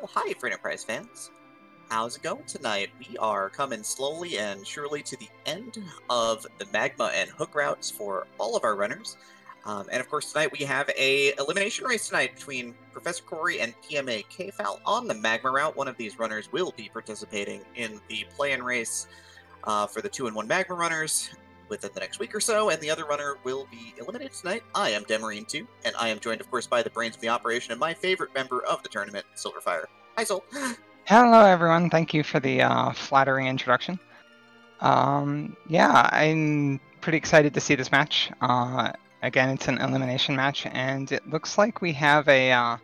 Well, hi, Free Enterprise fans. How's it going tonight? We are coming slowly and surely to the end of the Magma and Hook routes for all of our runners. And of course, tonight we have a elimination race tonight between profcory and pmakfal on the Magma route. One of these runners will be participating in the play-in race for the 2-in-1 Magma runners within the next week or so, and the other runner will be eliminated tonight. I am Demarine2, and I am joined, of course, by the brains of the operation and my favorite member of the tournament, Silverfire. Hi, Sol. Hello, everyone. Thank you for the flattering introduction. Yeah, I'm pretty excited to see this match. Again, it's an elimination match, and it looks like we have a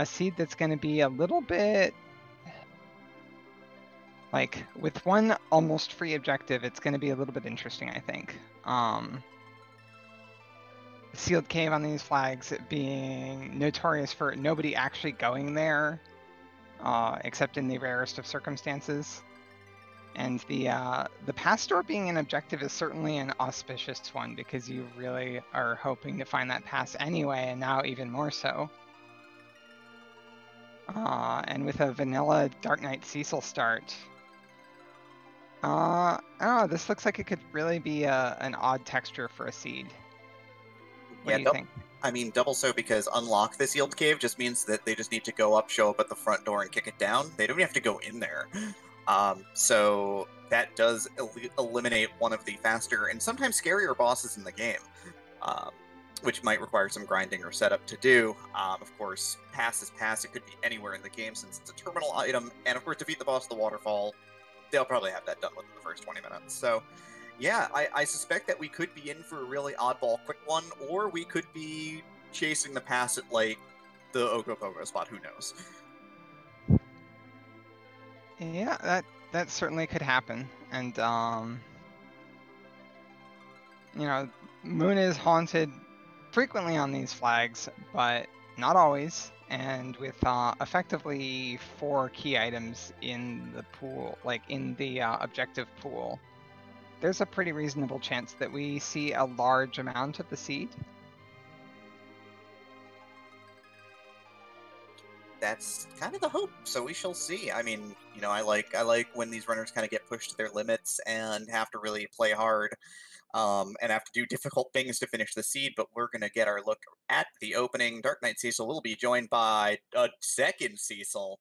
seed that's going to be a little bit... Like, with one almost free objective, it's going to be a little bit interesting, I think. Sealed cave on these flags being notorious for nobody actually going there, except in the rarest of circumstances. And the pass door being an objective is certainly an auspicious one, because you really are hoping to find that pass anyway, and now even more so. And with a vanilla Dark Knight Cecil start, I don't know, this looks like it could really be an odd texture for a seed. What do you think? I mean, double so, because unlock the sealed cave just means that they just need to go up, show up at the front door, and kick it down. They don't even have to go in there. So that does eliminate one of the faster and sometimes scarier bosses in the game, which might require some grinding or setup to do. Of course, pass is pass. It could be anywhere in the game since it's a terminal item. And of course, defeat the boss of the waterfall. They'll probably have that done within the first 20 minutes. So yeah, I suspect that we could be in for a really oddball quick one, or we could be chasing the pass at, like, the Ogopogo spot. Who knows? Yeah, that certainly could happen. And, you know, Moon is haunted frequently on these flags, but not always. And with effectively 4 key items in the pool, like in the objective pool, there's a pretty reasonable chance that we see a large amount of the seed. That's kind of the hope, so we shall see. I mean, you know, I like when these runners kind of get pushed to their limits and have to really play hard, and have to do difficult things to finish the seed, but we're going to get our look at the opening. Dark Knight Cecil will be joined by a second Cecil,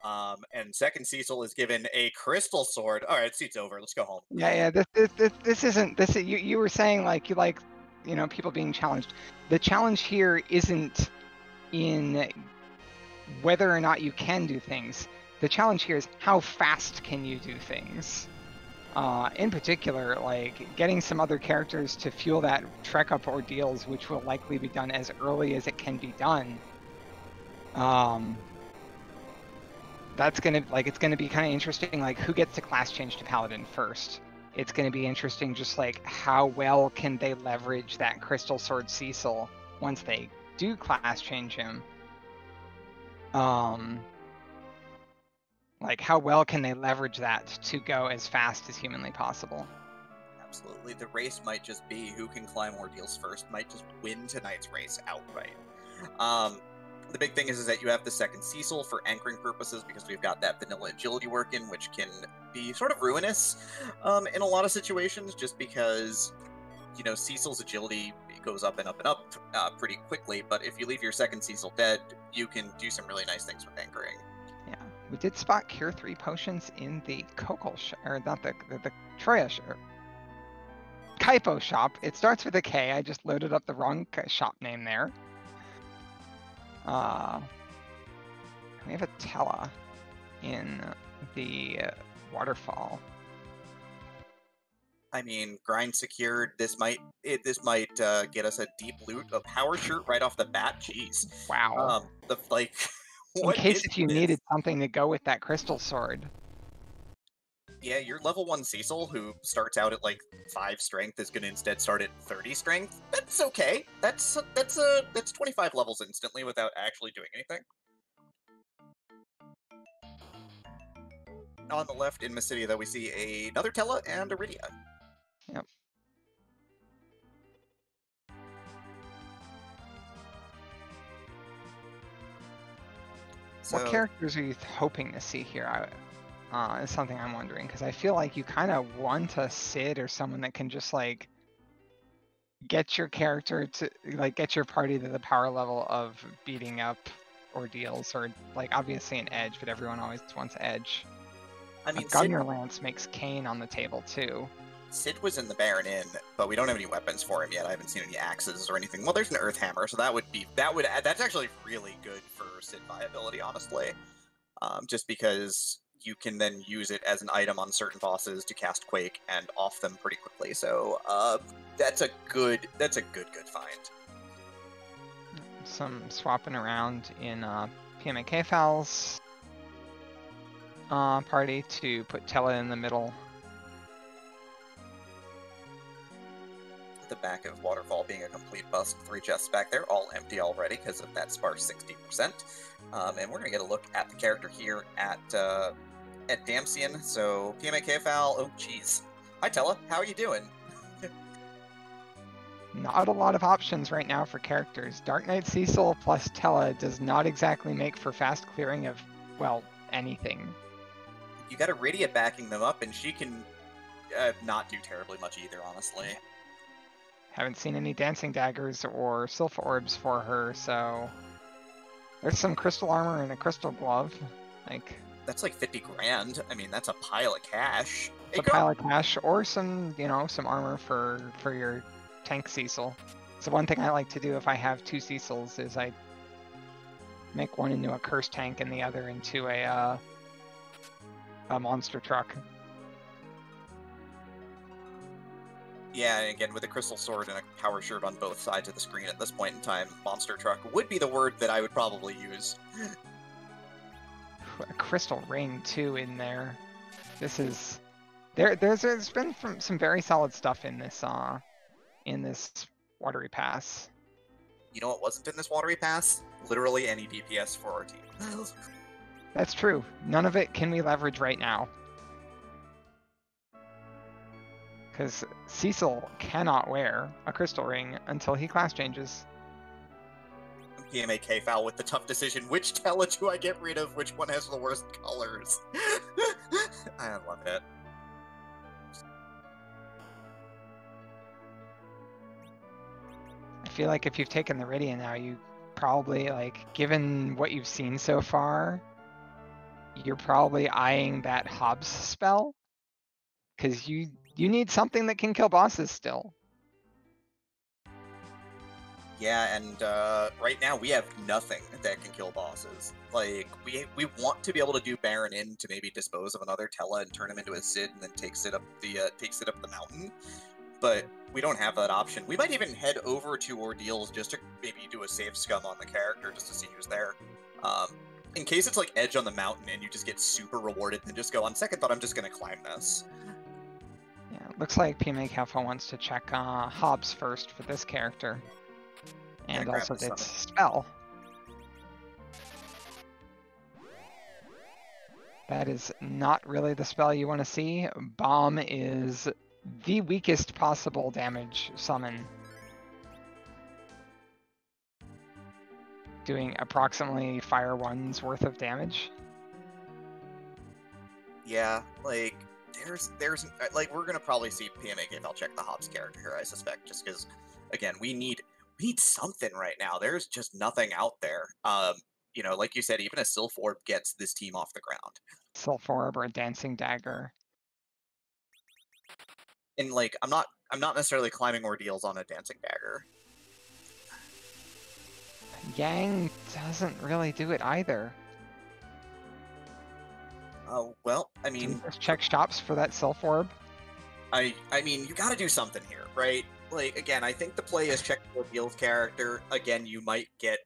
and second Cecil is given a crystal sword. All right, seat's over. Let's go home. Yeah. This isn't this. You were saying like you like, you know, people being challenged. The challenge here isn't in whether or not you can do things. The challenge here is how fast can you do things. In particular, like getting some other characters to fuel that trek up ordeals, which will likely be done as early as it can be done. That's gonna it's gonna be kind of interesting, like who gets to class change to Paladin first. It's gonna be interesting, just like how well can they leverage that Crystal Sword Cecil once they do class change him. Like, how well can they leverage that to go as fast as humanly possible? Absolutely. The race might just be who can climb ordeals first, might just win tonight's race outright. The big thing is that you have the second Cecil for anchoring purposes, because we've got that vanilla agility working, which can be sort of ruinous in a lot of situations, just because, you know, Cecil's agility goes up and up and up pretty quickly, but if you leave your second Cecil dead, you can do some really nice things with anchoring. Yeah, we did spot Cure 3 potions in the Kokol or not the Troya Kaipo shop. It starts with a K. I just loaded up the wrong shop name there. We have a Tella in the waterfall. I mean, grind secured. This might get us a deep loot, a power shirt right off the bat. Jeez. Wow. In case if you needed something to go with that crystal sword. Yeah, your level 1 Cecil, who starts out at like 5 strength, is going to instead start at 30 strength. That's okay. That's 25 levels instantly without actually doing anything. On the left in Mysidia, though, we see another Tella and Iridia. Yep. What characters are you hoping to see here? Is something I'm wondering, because I feel like you kind of want a Sid or someone that can just like get your character to like get your party to the power level of beating up ordeals, or like obviously an Edge, but everyone always wants Edge. I mean, Gunner Lance makes Kane on the table too. Sid was in the Baron Inn, but we don't have any weapons for him yet. I haven't seen any axes or anything. Well, there's an Earth Hammer, so that's actually really good for Sid viability, honestly. Just because you can then use it as an item on certain bosses to cast Quake and off them pretty quickly. So that's a good find. Some swapping around in pmakfal's party to put Tella in the middle. The back of Waterfall being a complete bust. 3 chests back there, all empty already because of that sparse 60%. And we're gonna get a look at the character here at Damsian. So pmakfal. Oh, jeez. Hi, Tella. How are you doing? Not a lot of options right now for characters. Dark Knight Cecil plus Tella does not exactly make for fast clearing of, well, anything. You got Iridia backing them up, and she can not do terribly much either, honestly. Haven't seen any dancing daggers or sylph orbs for her, so there's some crystal armor and a crystal glove. Like that's like 50 grand. I mean, that's a pile of cash. It's a pile of cash, or some, some armor for your tank Cecil. So one thing I like to do if I have 2 Cecils is I make one into a curse tank and the other into a monster truck. Yeah, and again, with a crystal sword and a power shirt on both sides of the screen at this point in time, monster truck would be the word that I would probably use. A crystal ring too in there. This is there's been some very solid stuff in this watery pass. You know what wasn't in this watery pass? Literally any DPS for our team. That's true. None of it can we leverage right now. Because Cecil cannot wear a crystal ring until he class changes. pmakfal with the tough decision. Which Tella do I get rid of? Which one has the worst colors? I love it. I feel like if you've taken the Iridia now, you probably, given what you've seen so far, you're probably eyeing that Hobbs spell. Because you need something that can kill bosses still. Yeah, and right now we have nothing that can kill bosses. Like, we want to be able to do Baron Inn to maybe dispose of another Tella and turn him into a Sid and then take Sid up the mountain. But we don't have that option. We might even head over to Ordeals just to maybe do a save scum on the character just to see who's there. In case it's like Edge on the mountain and you just get super rewarded, then just go, on second thought, I'm just going to climb this. Yeah, it looks like pmakfal wants to check Hobbs first for this character. And also its spell. That is not really the spell you want to see. Bomb is the weakest possible damage summon. Doing approximately Fire 1's worth of damage. Yeah, like, there's we're gonna probably see pmakfal check the Hobbs character here, I suspect, just because, again, we need something right now. There's just nothing out there. Like you said, even a Sylph Orb gets this team off the ground. Sylph Orb or a Dancing Dagger. And I'm not necessarily climbing Ordeals on a Dancing Dagger. Yang doesn't really do it either. Well, I mean, just check shops for that Sylph Orb. I mean, you got to do something here, right? Like, again, I think the play is check the Ordeals character. Again, you might get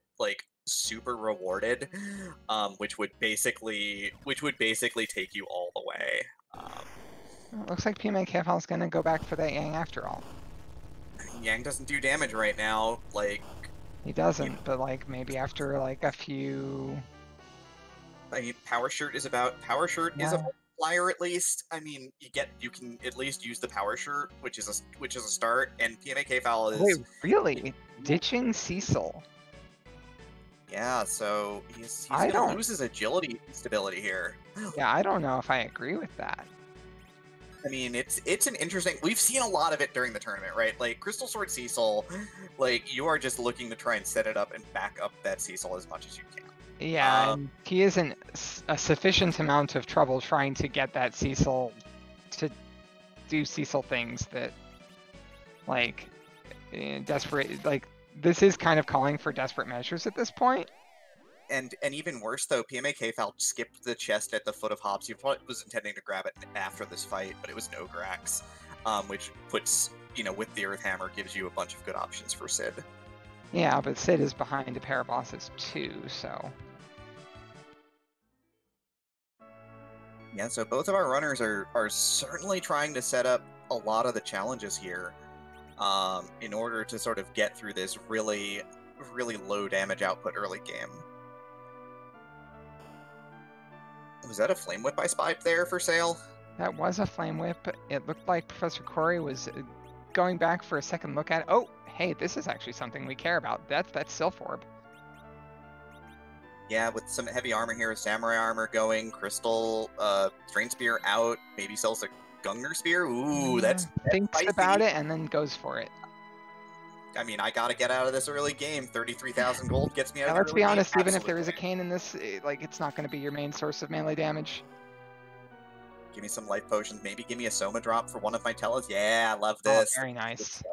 super rewarded, which would basically take you all the way. It looks like pmakfal is gonna go back for that Yang after all. Yang doesn't do damage right now. He doesn't, but maybe after a few. I mean, Power Shirt is a flyer at least. I mean, you can at least use the Power Shirt, which is a start. And pmakfal is. Wait, really? Ditching Cecil? Yeah, so he's I gonna don't. lose his agility stability here. Yeah, I don't know if I agree with that. I mean, it's an interesting. We've seen a lot of it during the tournament, right? Like Crystal Sword Cecil, like you are just looking to try and set it up and back up that Cecil as much as you can. Yeah, and he is in a sufficient amount of trouble trying to get that Cecil to do Cecil things that, like, desperate. Like, this is kind of calling for desperate measures at this point. And even worse though, pmakfal skipped the chest at the foot of Hobbs. He probably was intending to grab it after this fight, but it was no Grax, which puts, with the Earth Hammer, gives you a bunch of good options for Sid. Yeah, but Sid is behind a pair of bosses too, so. Yeah, so both of our runners are certainly trying to set up a lot of the challenges here, in order to sort of get through this really, really low damage output early game. Was that a Flame Whip I spied there for sale? That was a Flame Whip. It looked like Professor Cory was going back for a second look at it. Oh, hey, this is actually something we care about. That's Sylph Orb. Yeah, with some heavy armor here, Samurai armor going, Crystal, Strain Spear out, maybe sells a Gungnir Spear. Ooh, that's Thinks spicy. about it and then goes for it. I mean, I gotta get out of this early game. 33,000 gold gets me out of the Let's be honest, game. even if there is a Cane in this, like, it's not going to be your main source of melee damage. Give me some life potions. Maybe give me a Soma drop for one of my Tellas. Yeah, I love this. Oh, very nice.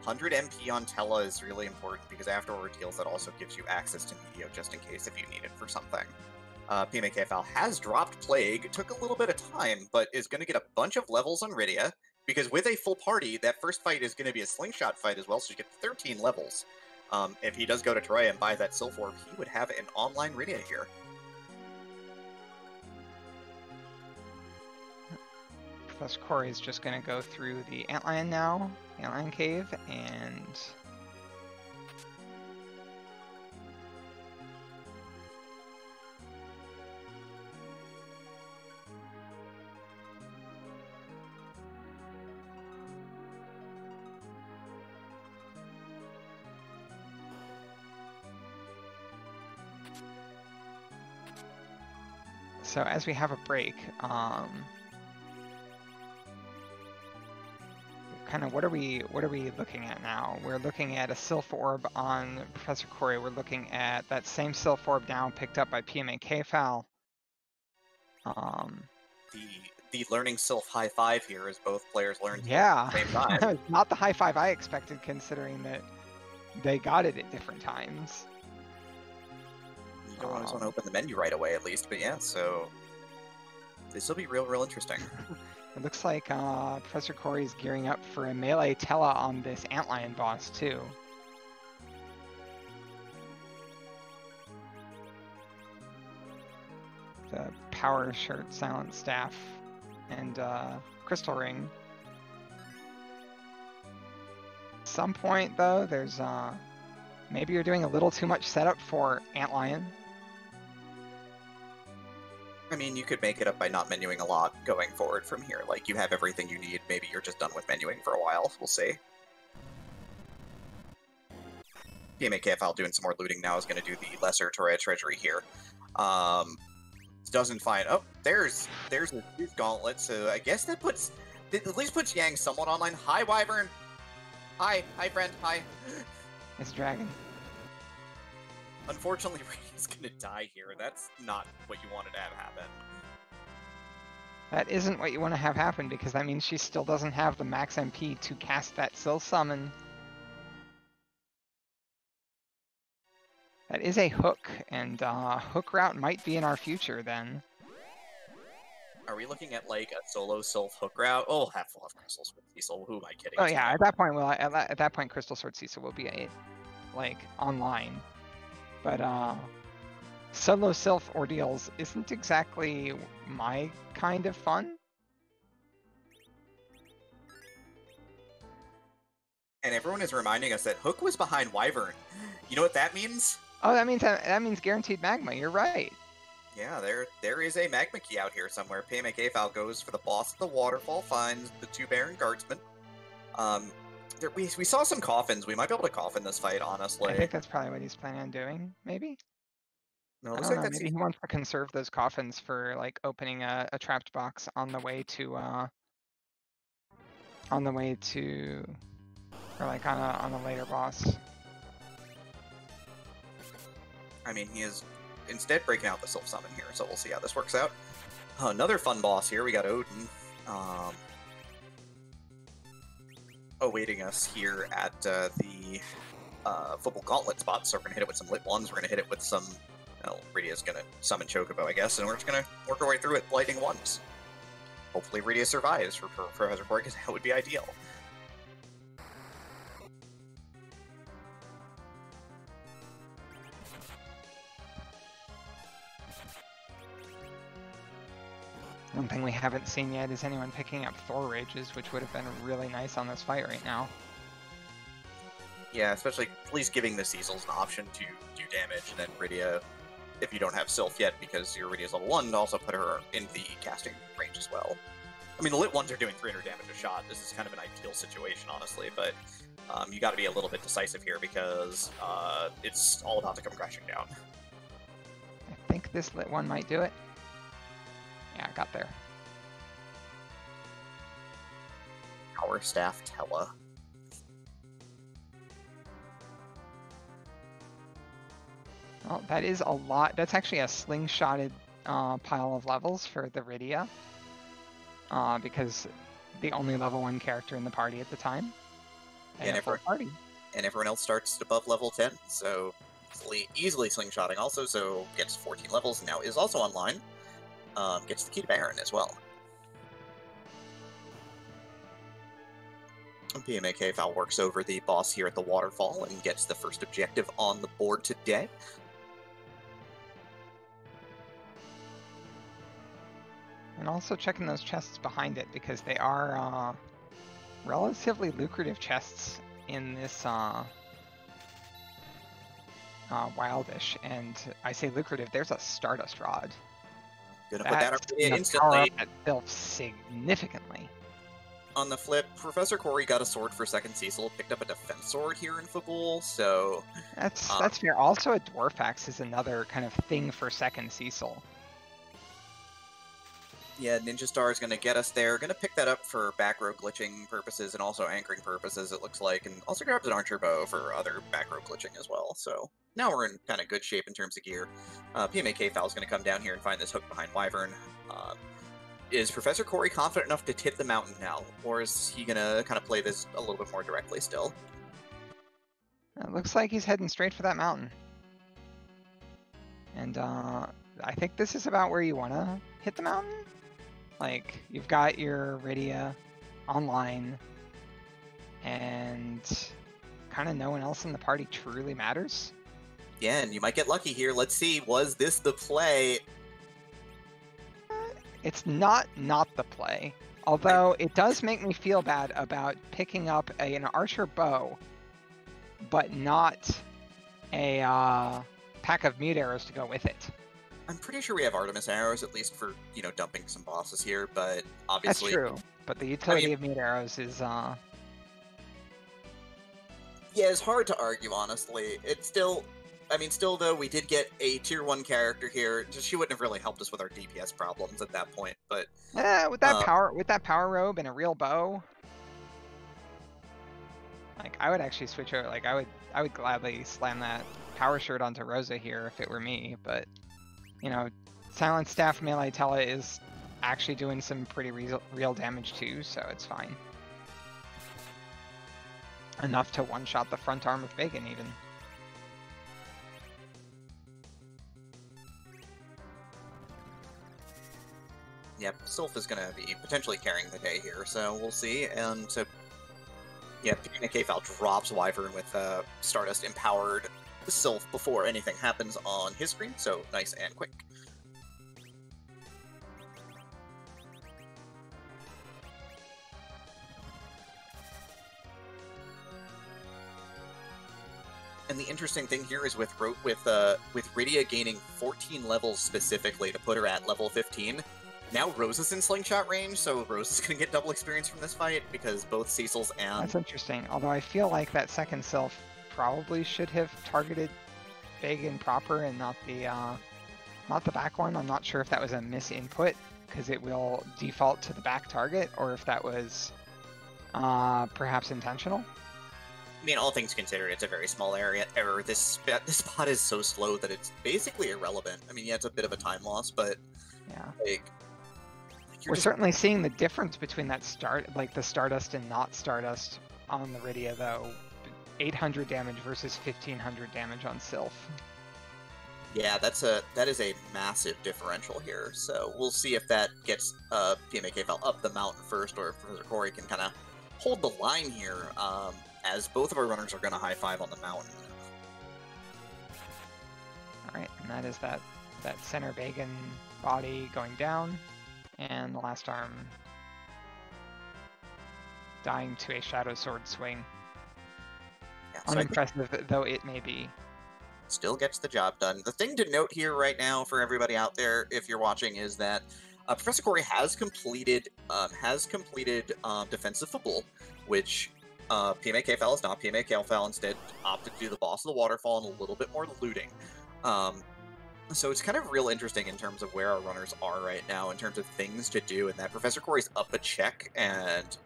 100 MP on Tella is really important because after ordeals, that also gives you access to Meteor just in case if you need it for something. pmakfal has dropped Plague. It took a little bit of time, but is going to get a bunch of levels on Rydia. Because with a full party, that first fight is going to be a slingshot fight as well, so you get 13 levels. If he does go to Troy and buy that Sylph Orb, he would have an online Rydia here. Professor Cory is just going to go through the Antlion now, Antlion Cave, and... So as we have a break, kind of what are we looking at now? We're looking at a Sylph Orb on Professor Cory. We're looking at that same Sylph Orb now picked up by pmakfal. The learning Sylph high five here as both players learn yeah, at the same time. not the high five I expected, considering that they got it at different times. You don't always want to open the menu right away, at least, but yeah, so this will be real interesting. It looks like Professor Cory is gearing up for a melee Tella on this Antlion boss, too. The Power Shirt, Silent Staff, and Crystal Ring. At some point, though, there's maybe you're doing a little too much setup for Antlion. I mean, you could make it up by not menuing a lot going forward from here. Like, you have everything you need. Maybe you're just done with menuing for a while. We'll see. pmakfal doing some more looting now is going to do the lesser Toraya treasury here. Doesn't find... Oh, there's a gauntlet, so I guess that at least puts Yang somewhat online. Hi, Wyvern! Hi friend, hi. It's a dragon. Unfortunately, Ray's gonna die here. That's not what you wanted to have happen. That isn't what you want to have happen, because that means she still doesn't have the max MP to cast that Syl Summon. That is a hook, and hook route might be in our future then. Are we looking at like a solo Sylph hook route? Oh, half full of Crystal Sword Cecil. Who am I kidding? Oh yeah, at that point, at that point, Crystal Sword Cecil will be like online. But solo Sylph ordeals isn't exactly my kind of fun. And everyone is reminding us that Hook was behind Wyvern. You know what that means? Oh, that means guaranteed magma. You're right. Yeah, there is a magma key out here somewhere. pmakfal goes for the boss of the waterfall, finds the 2 Baron Guardsmen. we saw some coffins. We might be able to coffin this fight, honestly. I think that's probably what he's planning on doing, maybe? No, it I looks don't like know, that's... maybe he wants to conserve those coffins for, like, opening a trapped box on the way to, or like on a later boss. I mean, he is instead breaking out the Sylph Summon here, so we'll see how this works out. Another fun boss here. We got Odin awaiting us here at the Football Gauntlet spot, so we're going to hit it with some Lit 1s. We're going to hit it with some... Well, Rydia's going to summon Chocobo, I guess, and we're just going to work our way through it, Lightning 1s. Hopefully Rydia survives for Professor Cory, because that would be ideal. One thing we haven't seen yet is anyone picking up Thor Rages, which would have been really nice on this fight right now. Yeah, especially at least giving the Cecils an option to do damage, and then Rydia, if you don't have Sylph yet, because your Rydia's level 1, to also put her in the casting range as well. I mean, the Lit 1s are doing 300 damage a shot. This is kind of an ideal situation, honestly, but you got to be a little bit decisive here, because it's all about to come crashing down. I think this Lit 1 might do it. Yeah, I got there. Power Staff Tella. Well, that is a lot. That's actually a slingshotted pile of levels for the Rydia. Because the only level 1 character in the party at the time. And everyone else starts above level 10, so easily slingshotting also, so gets 14 levels, and now is also online. Gets the key to Baron as well. pmakfal works over the boss here at the waterfall and gets the first objective on the board today. And also checking those chests behind it, because they are relatively lucrative chests in this Wildish. And I say lucrative, there's a Stardust Rod. Gonna put that up instantly. Power up itself significantly. On the flip, Professor Cory got a sword for second Cecil, picked up a defense sword here in Football, so... That's fair. Also, a Dwarf Axe is another kind of thing for second Cecil. Yeah, Ninja Star is going to get us there. Going to pick that up for back row glitching purposes and also anchoring purposes, it looks like. And also grabs an Archer Bow for other back row glitching as well. So now we're in kind of good shape in terms of gear. pmakfal is going to come down here and find this hook behind Wyvern. Is Professor Cory confident enough to hit the mountain now? Or is he going to kind of play this a little bit more directly still? It looks like he's heading straight for that mountain. And I think this is about where you want to hit the mountain. Like, you've got your Rydia online, and kind of no one else in the party truly matters. Yeah, and you might get lucky here. Let's see, was this the play? It's not the play. Although, it does make me feel bad about picking up an Archer Bow, but not a pack of Mute Arrows to go with it. I'm pretty sure we have Artemis arrows, at least for, you know, dumping some bosses here, but obviously... That's true, but the utility of Mute Arrows is, Yeah, it's hard to argue, honestly. It's still... I mean, still, though, we did get a Tier 1 character here. She wouldn't have really helped us with our DPS problems at that point, but... with that power robe and a real bow... Like, I would actually switch over, like, I would gladly slam that power shirt onto Rosa here if it were me, but... You know, Silent Staff Melee Tella is actually doing some pretty real damage too, so it's fine. Enough to one-shot the front arm of Bacon, even. Yep, Sylph is going to be potentially carrying the day here, so we'll see. And so, yeah, pmakfal drops Wyvern with Stardust empowered Sylph before anything happens on his screen, so nice and quick. And the interesting thing here is with Rydia gaining 14 levels specifically to put her at level 15, Now Rose is in slingshot range, so Rose is going to get double experience from this fight because both Cecil's and... That's interesting. Although I feel like that second Sylph probably should have targeted Bagan proper and not the back one. I'm not sure if that was a misinput because it will default to the back target, or if that was perhaps intentional. I mean, all things considered, it's a very small error. This spot is so slow that it's basically irrelevant. I mean, yeah, it's a bit of a time loss, but yeah, we're certainly seeing the difference between that the Stardust and not Stardust on the Rydia, though. 800 damage versus 1500 damage on Sylph. Yeah, that is a massive differential here. So we'll see if that gets pmakfal up the mountain first, or if Professor Cory can kind of hold the line here, as both of our runners are going to high five on the mountain. All right, and that is that center Bagan body going down, and the last arm dying to a Shadow Sword swing. Yeah, so unimpressive though it may be. Still gets the job done. The thing to note here right now for everybody out there, if you're watching, is that Professor Cory has completed Defensive Football, which pmakfal is not. pmakfal instead opted to do the boss of the waterfall and a little bit more looting. So it's kind of real interesting in terms of where our runners are right now in terms of things to do, and that Professor Cory's up a check and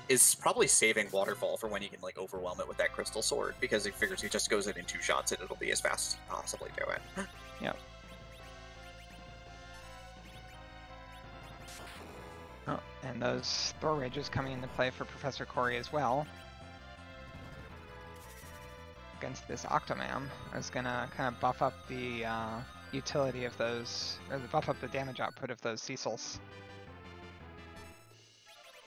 is probably saving Waterfall for when he can like overwhelm it with that Crystal Sword, because he figures he just goes in 2 shots and it'll be as fast as he can possibly do it. Yep. Oh, and those Thor Rages coming into play for Professor Cory as well. Against this Octomam is gonna kind of buff up the utility of those, or buff up the damage output of those Cecils.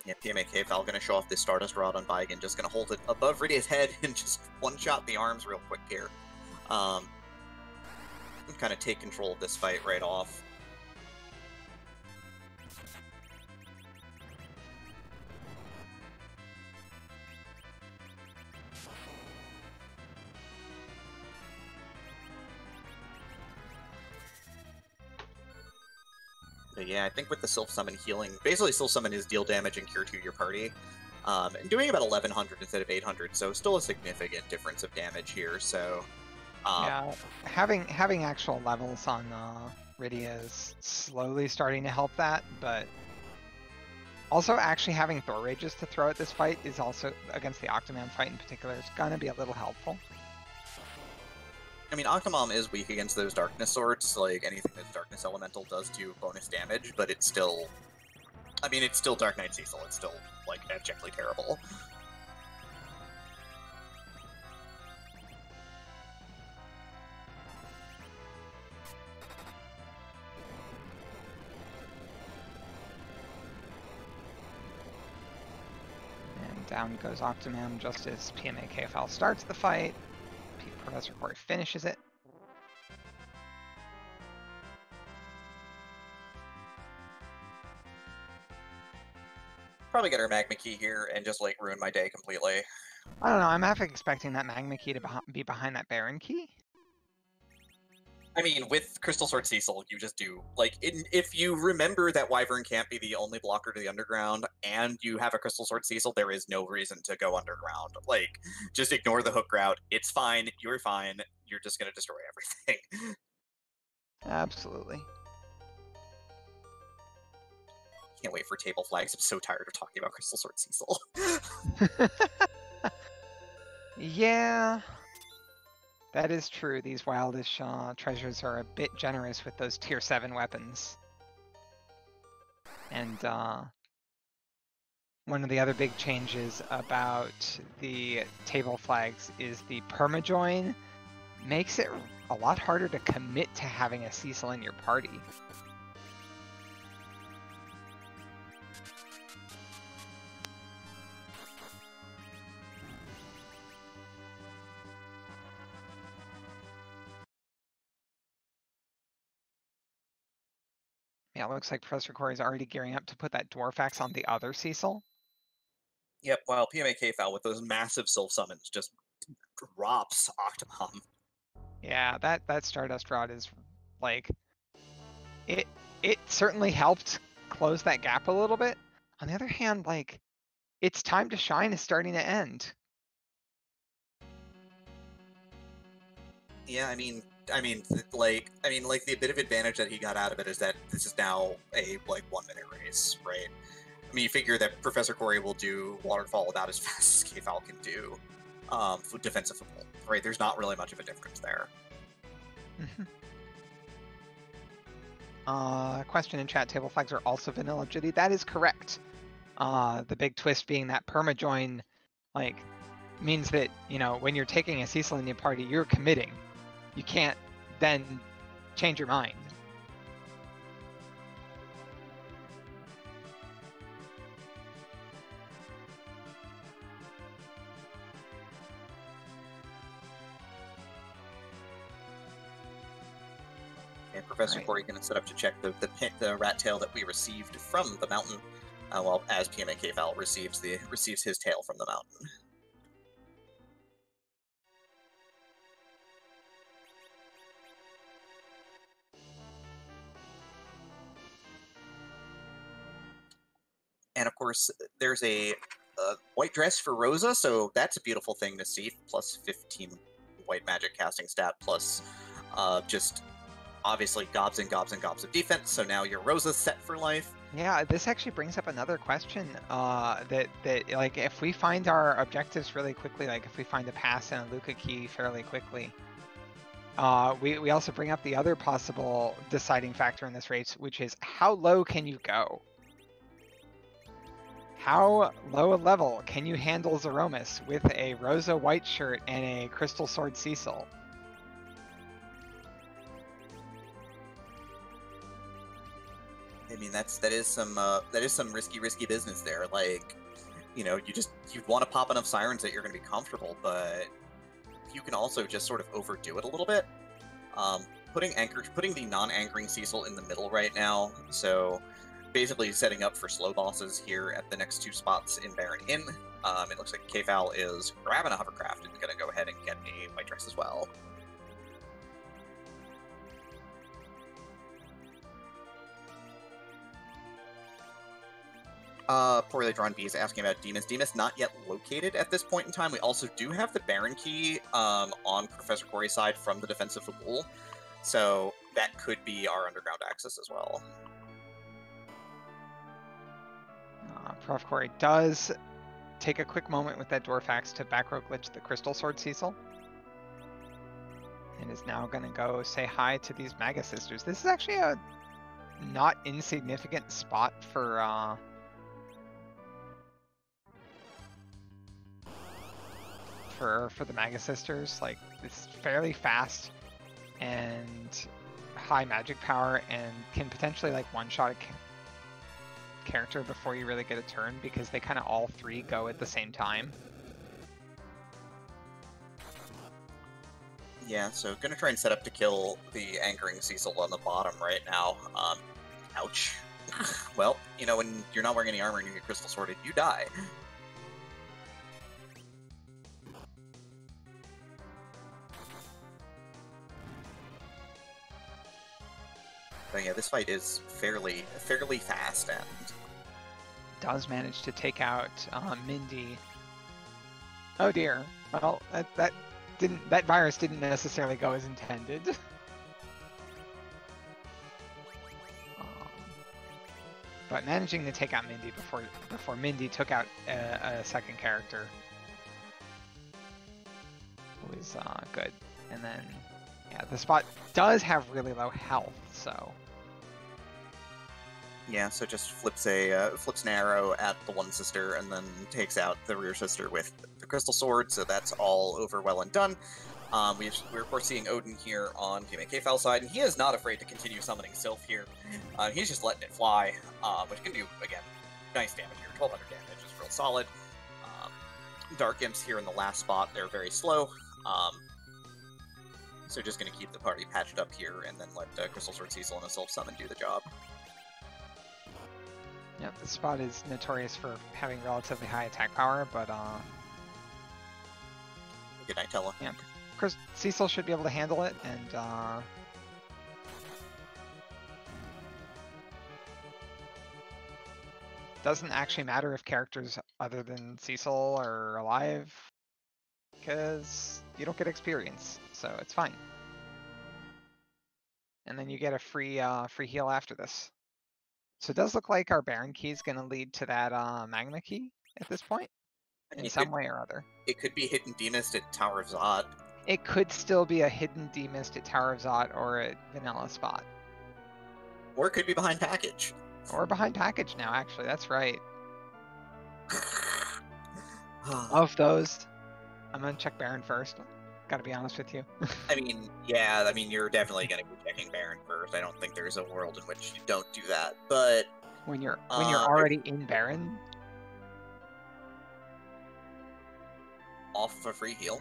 Yeah, pmakfal going to show off this Stardust Rod on Bagan, just going to hold it above Rydia's head and just one-shot the arms real quick here. Kind of take control of this fight right off. But yeah, I think with the Sylph Summon healing, basically Sylph Summon is deal damage and cure to your party, and doing about 1100 instead of 800, so still a significant difference of damage here. So yeah, having actual levels on Rydia is slowly starting to help that, but also actually having Thor Rages to throw at this fight is also, against the Octomam fight in particular, is gonna be a little helpful. I mean, Octomam is weak against those Darkness Swords, like anything that Darkness Elemental does do bonus damage, but it's still... I mean, it's still Dark Knight Cecil, it's still, like, abjectly terrible. And down goes Octomam just as pmakfal starts the fight. Professor Cory finishes it. Probably get our Magma Key here and just, like, ruin my day completely. I don't know, I'm half expecting that Magma Key to be behind that Baron Key. I mean, with Crystal Sword Cecil, you just do, like, if you remember that Wyvern can't be the only blocker to the underground, and you have a Crystal Sword Cecil, there is no reason to go underground. Like, just ignore the hook route. It's fine. You're fine. You're just going to destroy everything. Absolutely. Can't wait for table flags. I'm so tired of talking about Crystal Sword Cecil. Yeah. That is true. These Wildish treasures are a bit generous with those tier 7 weapons. And one of the other big changes about the table flags is the permajoin makes it a lot harder to commit to having a Cecil in your party. Yeah, it looks like Professor Cory is already gearing up to put that Dwarf Axe on the other Cecil. Yep, while pmakfal with those massive Sylph Summons just drops Octomam. Yeah, that Stardust Rod is, like... It certainly helped close that gap a little bit. On the other hand, like, its time to shine is starting to end. Yeah, like the bit of advantage that he got out of it is that this is now a like 1 minute race, right? I mean, you figure that Professor Corey will do Waterfall about as fast as K-Fal can do defensive football, right? There's not really much of a difference there. Question in chat, table flags are also vanilla Jitty. That is correct. The big twist being that permajoin, like, means that, you know, when you're taking a Cecil in the party, you're committing. You can't then change your mind. And Professor Corey going to set up to check the rat tail that we received from the mountain, while as pmakfal receives his tail from the mountain. And of course, there's a white dress for Rosa, so that's a beautiful thing to see. Plus 15 white magic casting stat, plus just obviously gobs and gobs and gobs of defense. So now your Rosa's set for life. Yeah, this actually brings up another question. That like, if we find our objectives really quickly, like if we find a pass and a Luca key fairly quickly, we also bring up the other possible deciding factor in this race, which is how low can you go? How low a level can you handle Zeromus with a Rosa white shirt and a Crystal Sword Cecil? I mean, that is some risky business there. Like, you know, you want to pop enough sirens that you're going to be comfortable, but you can also just sort of overdo it a little bit. Putting the non-anchoring Cecil in the middle right now, so basically setting up for slow bosses here at the next 2 spots in Baron Inn. It looks like K-Fal is grabbing a hovercraft and going to go ahead and get a white dress as well. Poorly Drawn Bee is asking about Demas. Demas not yet located at this point in time. We also do have the Baron key on Professor Corey's side from the defensive Fabul, so that could be our underground access as well. Prof. Corey does take a quick moment with that Dwarf Axe to back row glitch the Crystal Sword Cecil, and is now going to go say hi to these Maga Sisters. This is actually a not insignificant spot for the Maga Sisters. Like, it's fairly fast and high magic power, and can potentially like one-shot a character before you really get a turn, because they kind of all 3 go at the same time. Yeah, so gonna try and set up to kill the anchoring Cecil on the bottom right now. Ouch. Well, you know, when you're not wearing any armor and you get Crystal Sworded, you die. But yeah, this fight is fairly fast and does manage to take out Mindy. Oh dear. Well, that virus didn't necessarily go as intended. But managing to take out Mindy before Mindy took out a second character was good. And then, yeah, the spot does have really low health, so. Yeah, so just flips an arrow at the one sister and then takes out the rear sister with the Crystal Sword, so that's all over well and done. We're of course seeing Odin here on pmakfal's side, and he is not afraid to continue summoning Sylph here. He's just letting it fly, which can do, again, nice damage here. 1200 damage is real solid. Dark Imps here in the last spot, they're very slow. So just going to keep the party patched up here and then let Crystal Sword Cecil and a Sylph Summon do the job. Yep, this spot is notorious for having relatively high attack power, but good night, Tella. Yeah, Cecil should be able to handle it, and doesn't actually matter if characters other than Cecil are alive, because you don't get experience, so it's fine. And then you get a free heal after this. So it does look like our Baron key is going to lead to that Magma key at this point, in some way or other. It could be Hidden Demist at Tower of Zod. It could still be a Hidden Demist at Tower of Zod or at Vanilla Spot. Or it could be behind package. Or behind package now, actually. That's right. Of those, I'm going to check Baron first. Gotta be honest with you. I mean, yeah, I mean, you're definitely going to be checking Baron first. I don't think there's a world in which you don't do that, but... When you're already in Baron? Off of a free heal.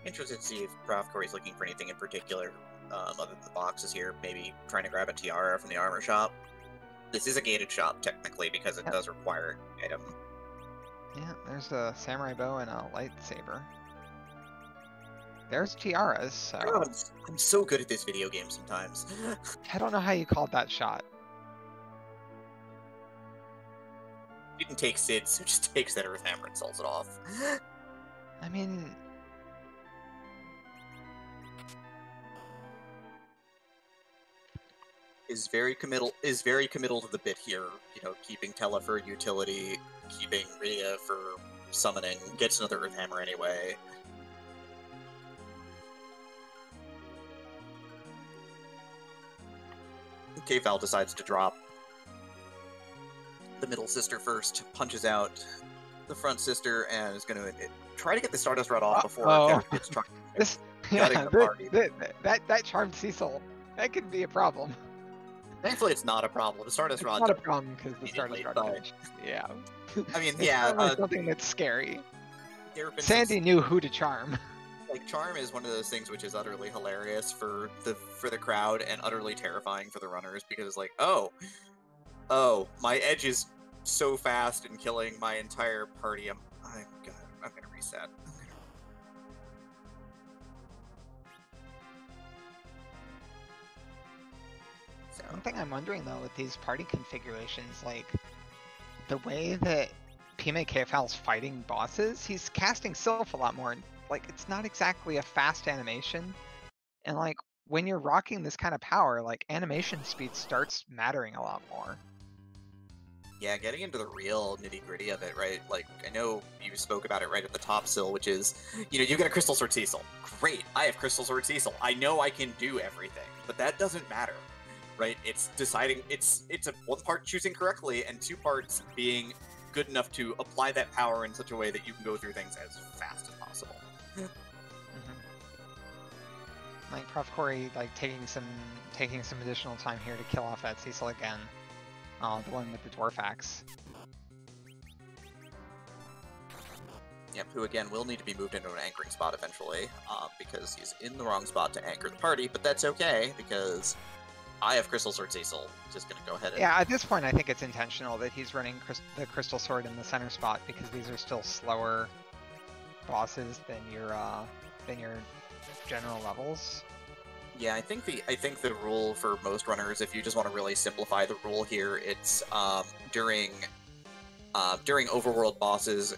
Interested to see if profcory's looking for anything in particular other than the boxes here. Maybe trying to grab a tiara from the armor shop. This is a gated shop, technically, because it does require an item. Yeah, there's a samurai bow and a lightsaber. There's tiaras, so... God, I'm so good at this video game sometimes. I don't know how you called that shot. Didn't take Sid, so just takes that Earth Hammer and sells it off. I mean... Is very committal to the bit here, you know, keeping Tella for utility, keeping Rhea for summoning, gets another Earth Hammer anyway. Kfal decides to drop the middle sister first, punches out the front sister, and is going to try to get the Stardust Rod off before it's trying. That charmed Cecil. That could be a problem. Thankfully, it's not a problem. The Stardust Rod. Not a problem because the Stardust Rod finished. Yeah. I mean, yeah. Something that's scary. Sandy knew who to charm. Like, charm is one of those things which is utterly hilarious for the crowd and utterly terrifying for the runners, because like, oh, my edge is so fast in killing my entire party. I'm gonna reset. One thing I'm wondering though with these party configurations, like the way that pmakfal's fighting bosses, he's casting Sylph a lot more. Like, it's not exactly a fast animation, and like when you're rocking this kind of power, like animation speed starts mattering a lot more. Yeah, getting into the real nitty-gritty of it, right? Like, I know you spoke about it right at the top, Sil, which is, you know, you get a Crystal Sword Cecil. Great, I have Crystal Sword Cecil. I know I can do everything, but that doesn't matter, right? It's deciding, it's a one part choosing correctly, and two parts being good enough to apply that power in such a way that you can go through things as fast as possible. Like profcory, like taking some additional time here to kill off that Cecil again. The one with the dwarf axe. Yep, who again will need to be moved into an anchoring spot eventually, because he's in the wrong spot to anchor the party, but that's okay, because I have Crystal Sword Cecil. Just gonna go ahead and... Yeah, at this point I think it's intentional that he's running the Crystal Sword in the center spot, because these are still slower bosses than your general levels. Yeah, I think the rule for most runners, if you just want to really simplify the rule here, it's during overworld bosses,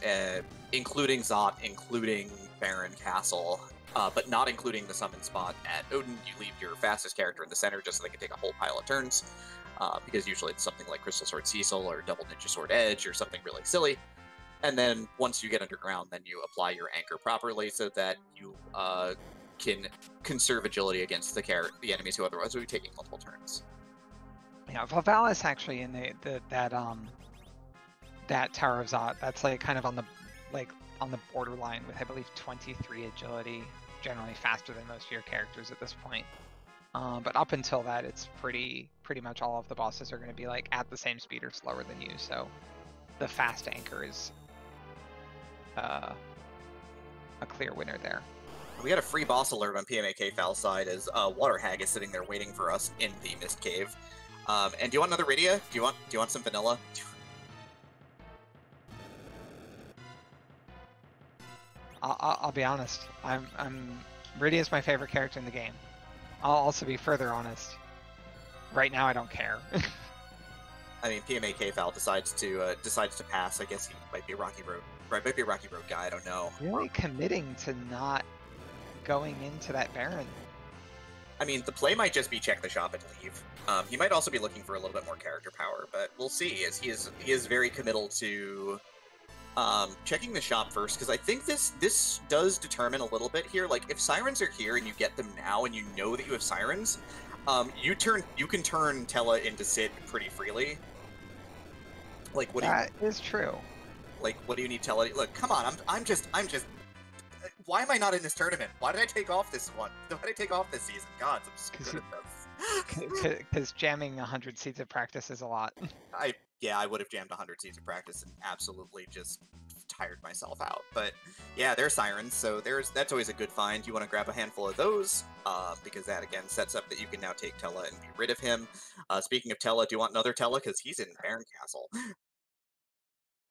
including Zot, including Baron Castle, but not including the summon spot at Odin, you leave your fastest character in the center just so they can take a whole pile of turns, because usually it's something like Crystal Sword Cecil or Double Ninja Sword Edge or something really silly. And then once you get underground, then you apply your anchor properly so that you can conserve agility against the enemies who otherwise would be taking multiple turns. Yeah, Valvalis actually in that Tower of Zot, that's like kind of on the borderline with, I believe, 23 agility, generally faster than most of your characters at this point. But up until that, it's pretty much all of the bosses are going to be like at the same speed or slower than you. So the fast anchor is a clear winner there. We got a free boss alert on pmakfal's side as Water Hag is sitting there waiting for us in the Mist Cave. And do you want another Rydia? Do you want some vanilla? I'll be honest. Rydia's my favorite character in the game. I'll also be further honest. Right now, I don't care. I mean, pmakfal decides to pass. I guess he might be a Rocky Road, right? Might be a Rocky Road guy. I don't know. Really committing to not going into that Baron. I mean, the play might just be check the shop and leave. He might also be looking for a little bit more character power, but we'll see. As he is very committal to checking the shop first, because I think this does determine a little bit here. Like, if sirens are here and you get them now, and you know that you have sirens, you can turn Tella into Sid pretty freely. Like, what? That is true. Like, what do you need Tella? Look, come on, I'm just. Why am I not in this tournament? Why did I take off this one? Why did I take off this season? God, I'm so good at this. Because jamming 100 seeds of practice is a lot. I would have jammed 100 seeds of practice and absolutely just tired myself out. But yeah, they're sirens, so that's always a good find. You want to grab a handful of those, because that again sets up that you can now take Tella and be rid of him. Speaking of Tella, do you want another Tella? Because he's in Baron Castle.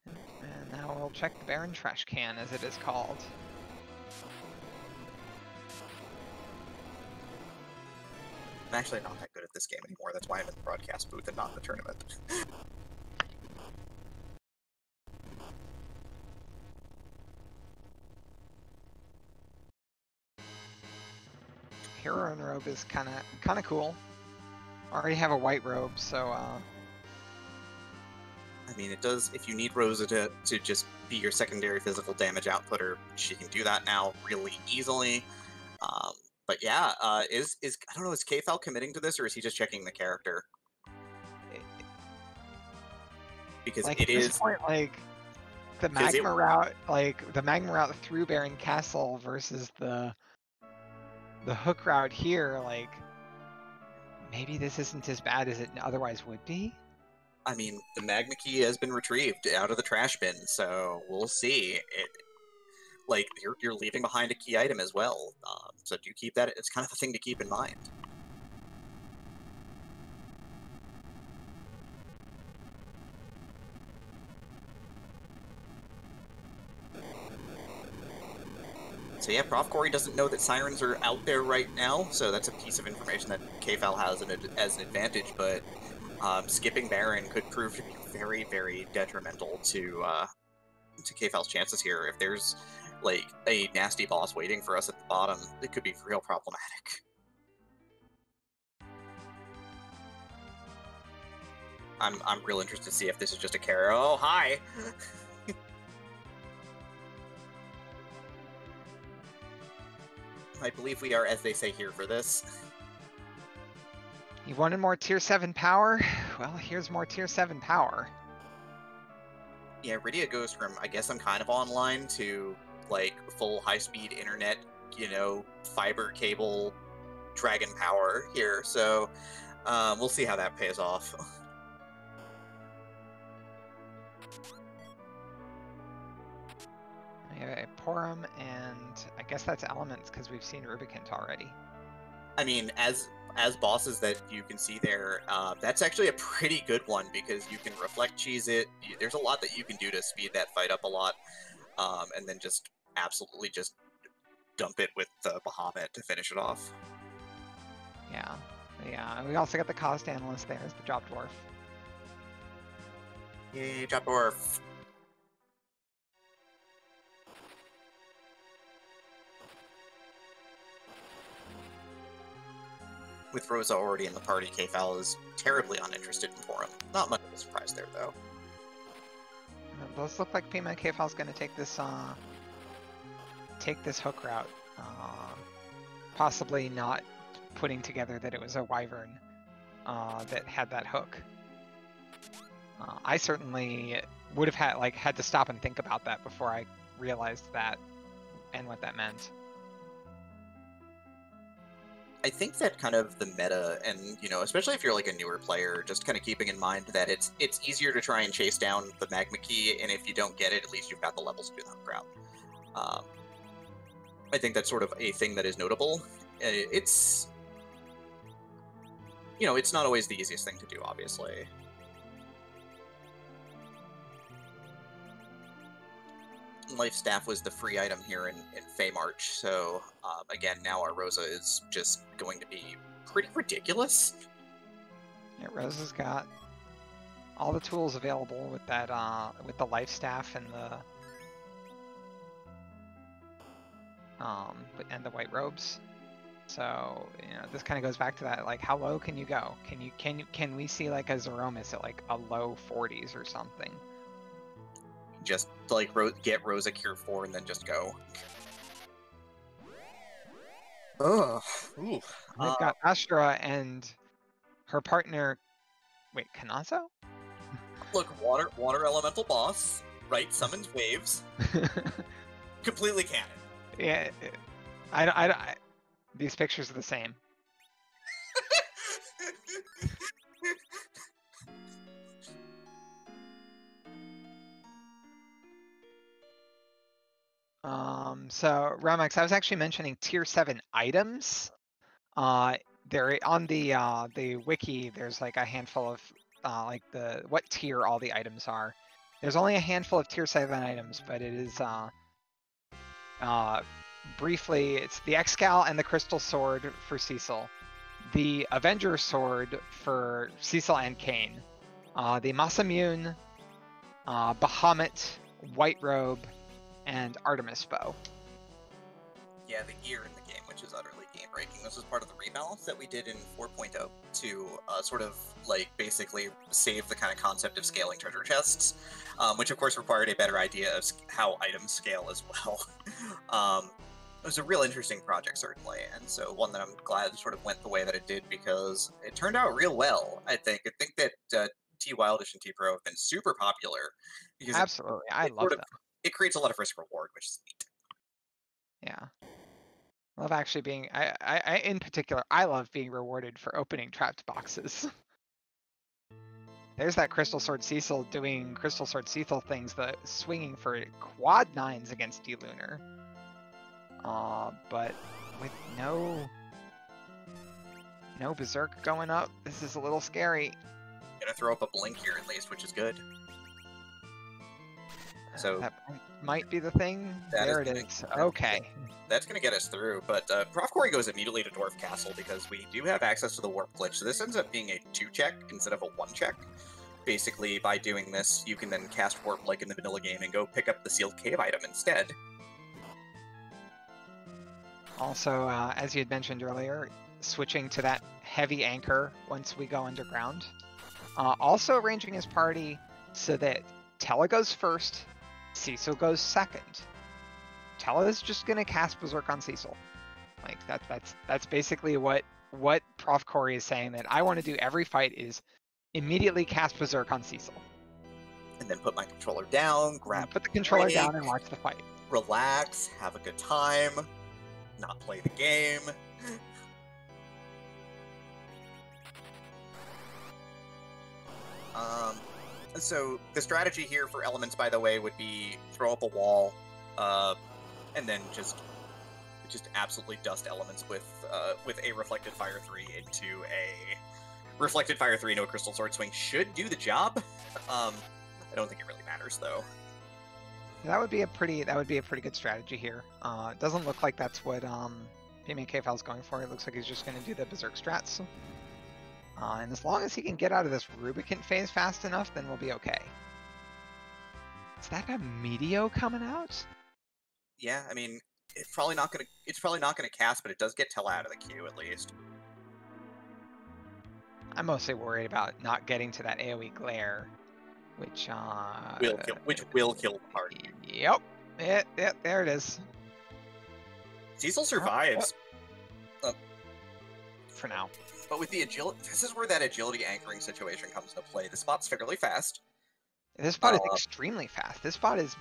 And now we'll check the Baron trash can, as it is called. I'm actually not that good at this game anymore. That's why I'm in the broadcast booth and not in the tournament. Hero and robe is kind of cool. I already have a white robe, so I mean, it does. If you need Rosa to just be your secondary physical damage outputter, she can do that now really easily. But yeah, I don't know, is kfal committing to this, or is he just checking the character? Because like, it at this is point, like the magma route through Baron Castle versus the hook route here, like maybe this isn't as bad as it otherwise would be. I mean, the magma key has been retrieved out of the trash bin, so we'll see. Like, you're leaving behind a key item as well, so do keep that. It's kind of a thing to keep in mind. So yeah, profcory doesn't know that sirens are out there right now, so that's a piece of information that kfal has as an advantage, but skipping Baron could prove to be very, very detrimental to kfal's chances here. If there's like a nasty boss waiting for us at the bottom, it could be real problematic. I'm real interested to see if this is just a carry. Oh, hi! I believe we are, as they say here, for this. You wanted more tier 7 power? Well, here's more tier 7 power. Yeah, Rydia goes from, I guess I'm kind of online, to like full high-speed internet, fiber cable dragon power here, so we'll see how that pays off. We have a Porum, and I guess that's elements because we've seen Rubicant already. I mean, as bosses that you can see there, that's actually a pretty good one because you can reflect cheese it. There's a lot that you can do to speed that fight up a lot, and then just absolutely just dump it with the Bahamut to finish it off. Yeah. We also got the cost analyst there as the drop dwarf. Yay, drop dwarf. With Rosa already in the party, kfal is terribly uninterested in Porum. Not much of a surprise there, though. Those look like pmakfal is going to take this hook route. Possibly not putting together that it was a wyvern that had that hook. I certainly would have had to stop and think about that before I realized that and what that meant. I think that kind of the meta, and especially if you're like a newer player, just kind of keeping in mind that it's easier to try and chase down the magma key, and if you don't get it, at least you've got the levels to do the hook route. I think that's sort of a thing that is notable. It's it's not always the easiest thing to do, obviously. Life Staff was the free item here in Fey March, so again, now our Rosa is just going to be pretty ridiculous. Yeah, Rosa's got all the tools available with that with the Life Staff and the white robes. So this kind of goes back to that, like, how low can you go? Can we see like a Zeromus at like a low 40s or something? Just like get Rosa Cure 4 and then just go. Ugh. Ooh. We've got Astra and her partner. Wait, Kanazo? Look, water elemental boss, right? Summons waves. Completely canon. Yeah, I these pictures are the same. So Ramex, I was actually mentioning tier 7 items. There on the wiki, there's like a handful of like what tier all the items are. There's only a handful of tier 7 items, but it is briefly, it's the Excal and the Crystal Sword for Cecil, the Avenger Sword for Cecil and Kane, the Masamune, Bahamut, White Robe, and Artemis Bow. Yeah, the gear in the game, which is utterly game-breaking. This was part of the rebalance that we did in 4.0 to sort of, like, basically save the kind of concept of scaling treasure chests, which of course required a better idea of how items scale as well. It was a real interesting project, certainly, and so one that I'm glad sort of went the way that it did, because it turned out real well, I think. I think that T Wildish and T Pro have been super popular. Because absolutely, I love them. It creates a lot of risk-reward, which is neat. Yeah. I love actually being, I in particular, I love being rewarded for opening trapped boxes. There's that Crystal Sword Cecil doing Crystal Sword Cecil things, the swinging for quad 9s against D-Lunar. But with no Berserk going up, this is a little scary. Gonna throw up a blink here at least, which is good. So that might be the thing. There it is. Okay. That's going to get us through, but profcory goes immediately to Dwarf Castle because we do have access to the Warp Glitch, so this ends up being a 2-check instead of a 1-check. Basically, by doing this, you can then cast Warp like in the vanilla game and go pick up the Sealed Cave item instead. Also, as you had mentioned earlier, switching to that heavy anchor once we go underground. Also arranging his party so that Tella goes first, Cecil goes second. Tella is just gonna cast Berserk on Cecil. Like that's basically what profcory is saying, that I want to do every fight is immediately cast Berserk on Cecil. And then put my controller down, put the controller down and watch the fight. Relax, have a good time, not play the game. So the strategy here for elements, by the way, would be throw up a wall, and then just absolutely dust elements with a Reflected Fire 3 into a Reflected Fire 3 into a Crystal Sword Swing should do the job. I don't think it really matters though. That would be a pretty good strategy here. It doesn't look like that's what pmakfal is going for. It looks like he's just going to do the Berserk strats. And as long as he can get out of this Rubicant phase fast enough, then we'll be okay. Is that a Meteo coming out? Yeah, I mean, it's probably not gonna cast, but it does get Tella out of the queue at least. I'm mostly worried about not getting to that AoE glare, which will kill the party. Yep. Yeah, there it is. Cecil survives. For now. But with the agility, this is where that agility anchoring situation comes into play. The spot's fairly fast. This spot is extremely fast. This spot is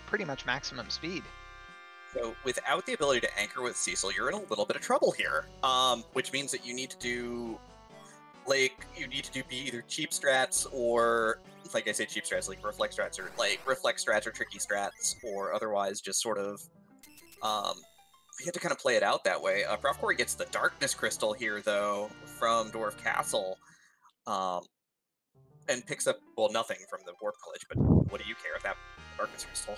pretty much maximum speed. So without the ability to anchor with Cecil, you're in a little bit of trouble here. Which means that you need to do, be either cheap strats or, like I say, cheap strats, like reflect strats or tricky strats, or otherwise just sort of, you have to kind of play it out that way. profcory gets the Darkness Crystal here, though, from Dwarf Castle, and picks up, well, nothing from the Warp Glitch, but what do you care about Darkness Crystal?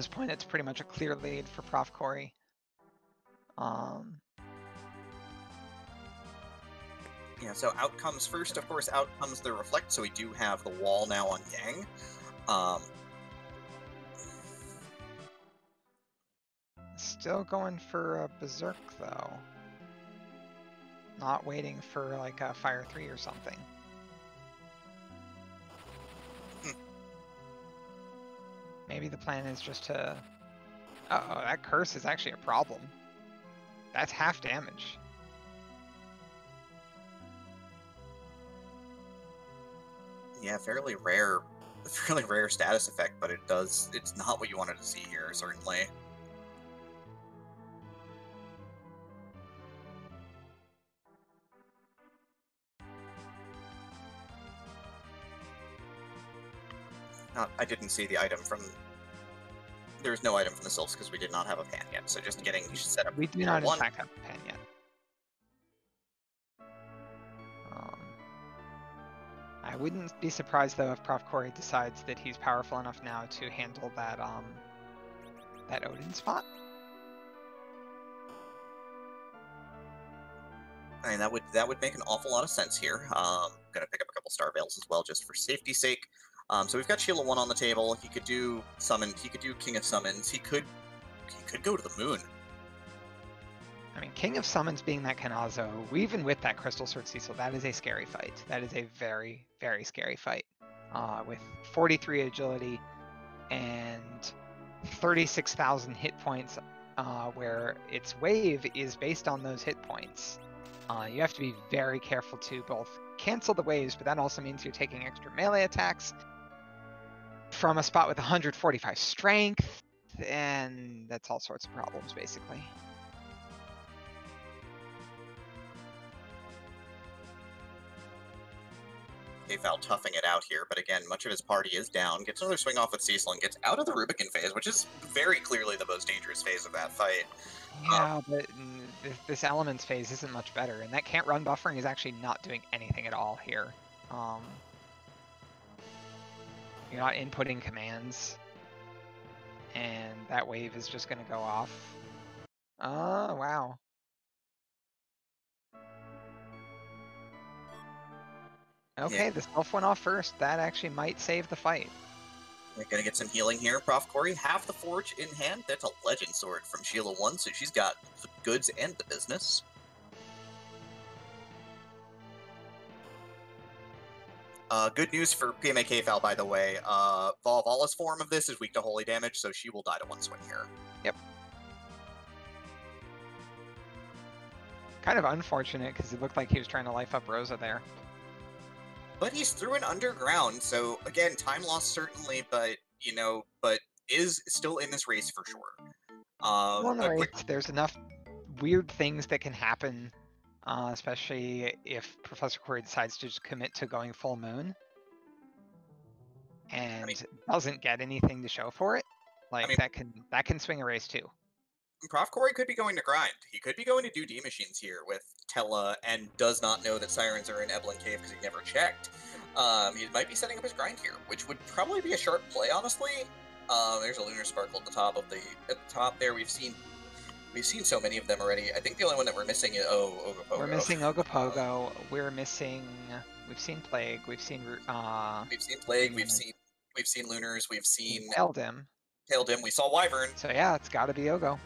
this point, it's pretty much a clear lead for profcory. Yeah, so out comes first, of course, out comes the reflect, so we do have the wall now on Yang. Still going for a Berserk, though. Not waiting for, like, a Fire 3 or something. Maybe the plan is just to... Uh-oh, that curse is actually a problem. That's half damage. Yeah, fairly rare status effect, but it's not what you wanted to see here, certainly. I didn't see the item from... There's no item from the Sylphs because we did not have a pan yet, so just getting set up. We do not, in fact, have a pan yet. I wouldn't be surprised, though, if profcory decides that he's powerful enough now to handle that, that Odin spot. I mean, that would make an awful lot of sense here. Gonna pick up a couple Star Veils as well, just for safety's sake. So we've got Sheila 1 on the table. He could do Summon. He could do King of Summons. He could go to the moon. I mean, King of Summons being that Kanazo, even with that Crystal Sword Cecil, that is a scary fight. That is a very, very scary fight. With 43 agility and 36,000 hit points, where its wave is based on those hit points. You have to be very careful to both cancel the waves, but that also means you're taking extra melee attacks from a spot with 145 strength, and that's all sorts of problems, basically. pmakfal toughing it out here, but again, much of his party is down. Gets another swing off with Cecil and gets out of the Rubicon phase, which is very clearly the most dangerous phase of that fight. Yeah, but this Elements phase isn't much better, and that can't run buffering is actually not doing anything at all here. You're not inputting commands, and that wave is just going to go off. Oh, wow. Okay, Yeah. the Sylph went off first. That actually might save the fight. We're gonna get some healing here. profcory, half the forge in hand. That's a legend sword from Sheila 1, so she's got the goods and the business. Good news for pmakfal, by the way. Valhala's form of this is weak to holy damage, so she will die to one swing here. Yep. Kind of unfortunate, because it looked like he was trying to life up Rosa there. But he's through an underground, so again, time loss certainly, but is still in this race for sure. Well, no, there's enough weird things that can happen, especially if Professor Query decides to just commit to going full moon and doesn't get anything to show for it. Like, that can swing a race too. profcory could be going to grind. He could be going to do D machines here with Tella and does not know that Sirens are in Evelyn Cave because he never checked. He might be setting up his grind here, which would probably be a sharp play, honestly. There's a Lunar Sparkle at the top there. We've seen so many of them already. I think the only one that we're missing is Ogopogo. We're missing Ogopogo. We've seen Plague. We've seen Plague. We've seen Lunars. We've seen Taildim. We saw Wyvern. So yeah, it's got to be Ogo.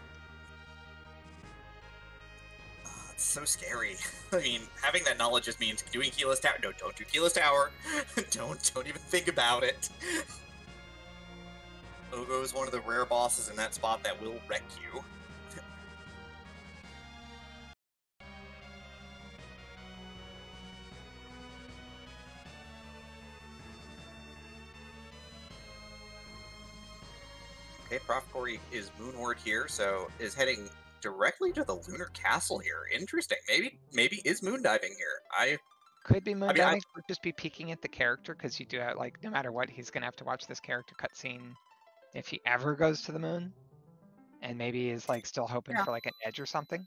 It's so scary. I mean, having that knowledge just means doing Keyless Tower. No, don't do Keyless Tower. don't even think about it. Ogo is one of the rare bosses in that spot that will wreck you. Okay, profcory is moonward here, so is heading directly to the Lunar Castle here. Interesting. Maybe is moon diving here. Could be moon diving, or just be peeking at the character, because you do have, like, no matter what, he's gonna have to watch this character cutscene if he ever goes to the moon, and maybe is like still hoping for like an edge or something.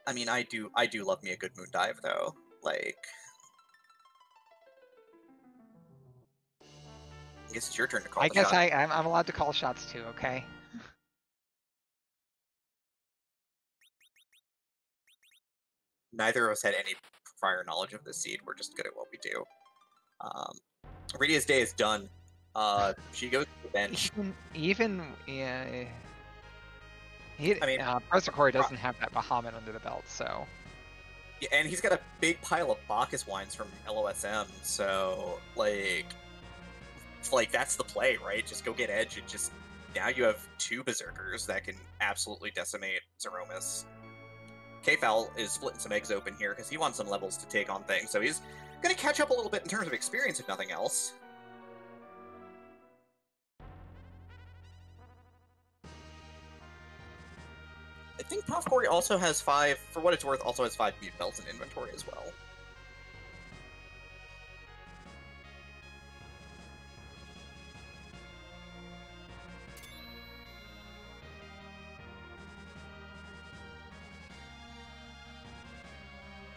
I mean, I do love me a good moon dive though. Like, I guess it's your turn to call I the guess shot. I'm allowed to call shots too, okay? Neither of us had any prior knowledge of this seed. We're just good at what we do. Radia's day is done. She goes to the bench. Yeah. I mean, profcory doesn't have that Bahamut under the belt, so. Yeah, and he's got a big pile of Bacchus wines from LOSM, so like that's the play, right? Just go get Edge, and just now you have 2 Berserkers that can absolutely decimate Zeromus. Kfal is splitting some eggs open here because he wants some levels to take on things, so he's going to catch up a little bit in terms of experience, if nothing else. I think profcory also has 5, for what it's worth, also has 5 mute belts in inventory as well.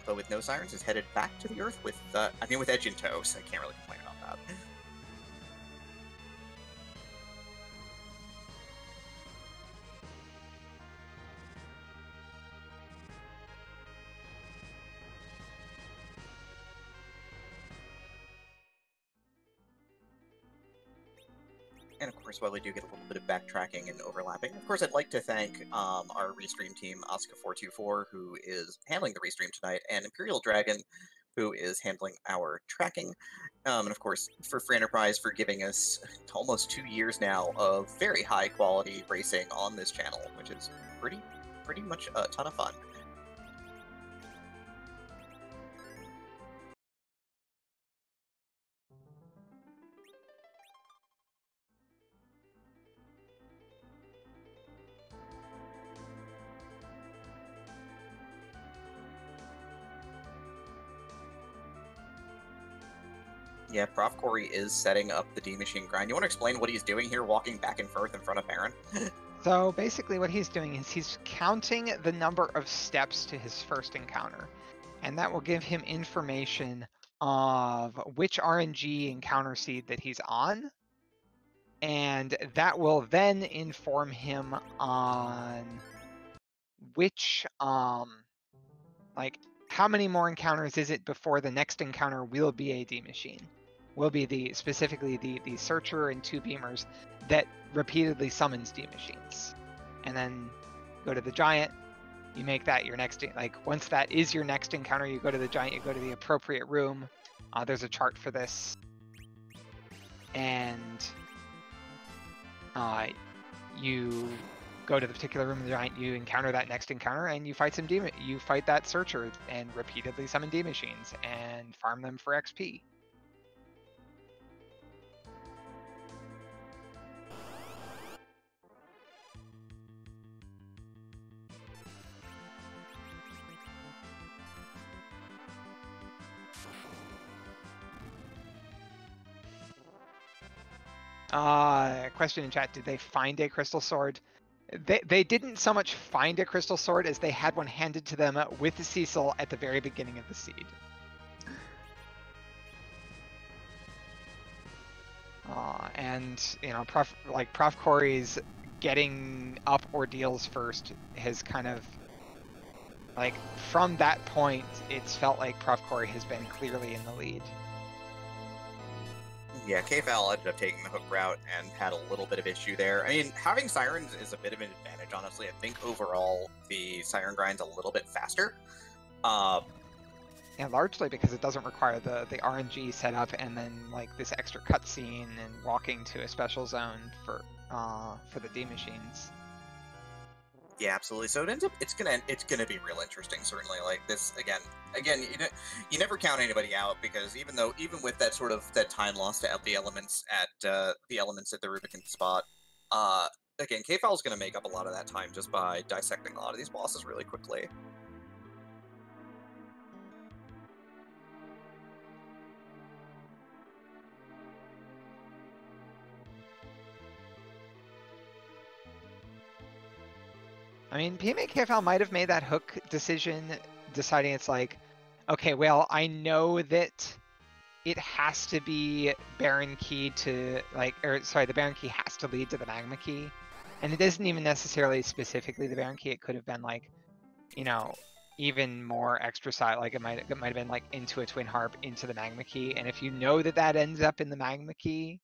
But with no sirens, is headed back to the Earth with, with Edge in tow, so I can't really complain about that. And of course, while we do get a little bit of backtracking and overlapping, of course, I'd like to thank our restream team, Asuka424, who is handling the restream tonight, and Imperial Dragon, who is handling our tracking. And of course, for Free Enterprise for giving us almost 2 years now of very high quality racing on this channel, which is pretty much a ton of fun. Yeah, profcory is setting up the D-Machine grind. You want to explain what he's doing here, walking back and forth in front of Baron? So basically what he's doing is he's counting the number of steps to his first encounter. And that will give him information of which RNG encounter seed that he's on. And that will then inform him on which, like, how many more encounters is it before the next encounter will be a D-Machine? Will be specifically the Searcher and 2 Beamers that repeatedly summons D-Machines. And then go to the Giant, you make that your next, like, once that is your next encounter, you go to the Giant, you go to the appropriate room. There's a chart for this. And you go to the particular room of the Giant, you encounter that next encounter, and you fight you fight that Searcher and repeatedly summon D-Machines and farm them for XP. Question in chat, did they find a crystal sword? They didn't so much find a crystal sword as they had one handed to them with the Cecil at the very beginning of the seed. And, you know, profcory's getting up ordeals first has kind of, like, from that point, it's felt like profcory has been clearly in the lead. Yeah, Kfal ended up taking the hook route and had a little bit of issue there. I mean, having Sirens is a bit of an advantage, honestly. I think overall the Siren grind's a little bit faster. Yeah, largely because it doesn't require the RNG setup and then, like, this extra cutscene and walking to a special zone for the D-Machines. Yeah, absolutely. So it ends up it's gonna be real interesting. Certainly, like this again. You never count anybody out because even with that sort of that time lost to the elements at the Rubicon spot, again, Kfal is gonna make up a lot of that time just by dissecting a lot of these bosses really quickly. I mean, pmakfal might have made that hook decision, deciding it's like, okay, well, I know that it has to be Baron Key to the Baron Key has to lead to the Magma Key. And it isn't even necessarily specifically the Baron Key. It could have been like, you know, even more extra side. Like it might have been like into a Twin Harp into the Magma Key. And if you know that that ends up in the Magma Key,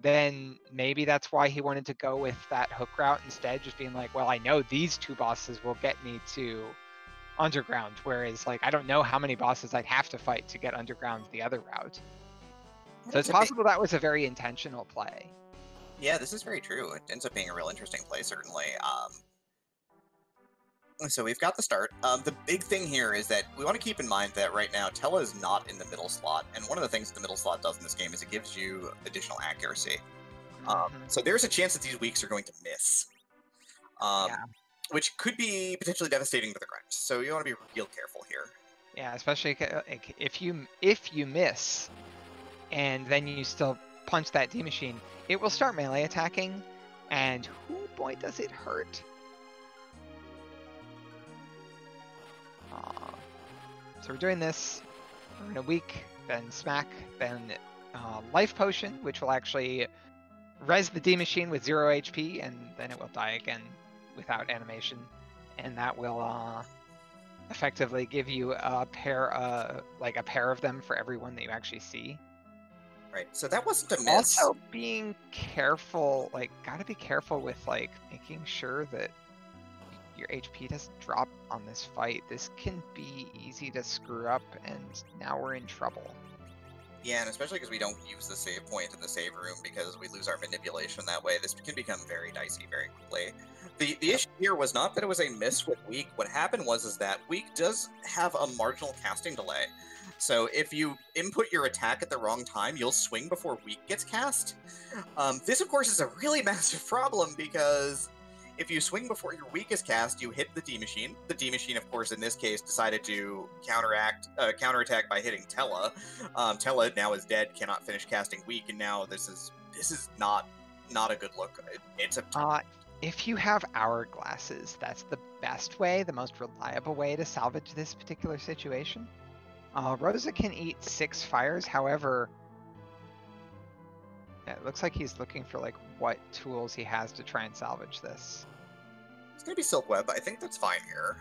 then maybe that's why he wanted to go with that hook route instead, just being like, well, I know these two bosses will get me to underground, whereas like I don't know how many bosses I'd have to fight to get underground the other route. So it's possible that was a very intentional play. Yeah, this is very true. It ends up being a real interesting play, certainly. So we've got the start. The big thing here is that we want to keep in mind that right now Tella is not in the middle slot, and one of the things the middle slot does in this game is it gives you additional accuracy. So there's a chance that these weeks are going to miss, which could be potentially devastating to the grind. So you want to be real careful here. Yeah, especially if you miss, and then you still punch that D machine, it will start melee attacking, and boy does it hurt. So we're doing this. We're in a week, then smack, then life potion, which will actually res the D machine with 0 HP, and then it will die again without animation, and that will effectively give you a pair of them for every one that you actually see. Right. So that wasn't a miss. Also, being careful, gotta be careful with making sure that your HP doesn't drop on this fight. This can be easy to screw up, and now we're in trouble. Yeah, and especially because we don't use the save point in the save room because we lose our manipulation that way, this can become very dicey very quickly. The issue here was not that it was a miss with Weak. What happened was that Weak does have a marginal casting delay. So if you input your attack at the wrong time, you'll swing before Weak gets cast. This, of course, is a really massive problem because if you swing before your Weak is cast, you hit the D-Machine. The D-Machine, of course, in this case, decided to counterattack by hitting Tella. Tella now is dead, cannot finish casting Weak, and now this is not a good look. It's a if you have hourglasses, that's the best way, the most reliable way to salvage this particular situation. Rosa can eat 6 fires, however, it looks like he's looking for what tools he has to try and salvage this. It's gonna be Silk Web, but I think that's fine here.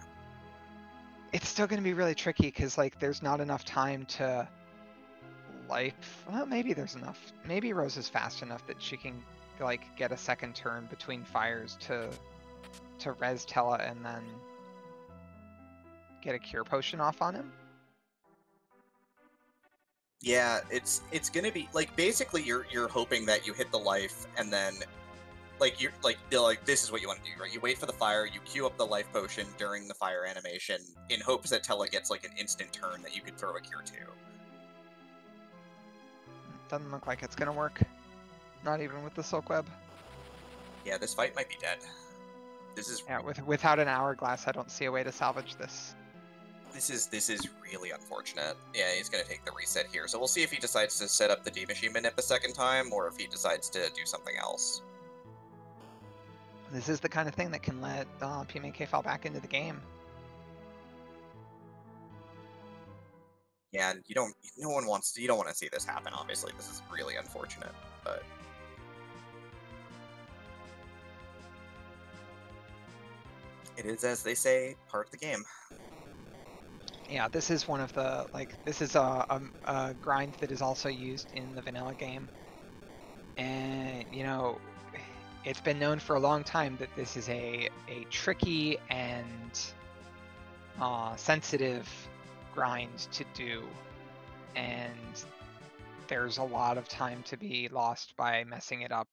It's still gonna be really tricky because there's not enough time to well, maybe there's enough. Maybe Rosa's fast enough that she can get a second turn between fires to res Tella and then get a cure potion off on him. Yeah, it's gonna be basically you're hoping that you hit the life and then this is what you want to do, right? You wait for the fire, you queue up the life potion during the fire animation in hopes that Tella gets an instant turn that you could throw a cure to. Doesn't look like it's gonna work. Not even with the Silk Web. Yeah, this fight might be dead. This is without an hourglass, I don't see a way to salvage this. This is really unfortunate. Yeah, he's gonna take the reset here. So we'll see if he decides to set up the D-Machine Manip a second time, or if he decides to do something else. This is the kind of thing that can let pmakfal back into the game. Yeah, and you don't want to see this happen, obviously. This is really unfortunate, but it is, as they say, part of the game. Yeah, this is one of the, this is a grind that is also used in the vanilla game. And, it's been known for a long time that this is a tricky and sensitive grind to do. And there's a lot of time to be lost by messing it up.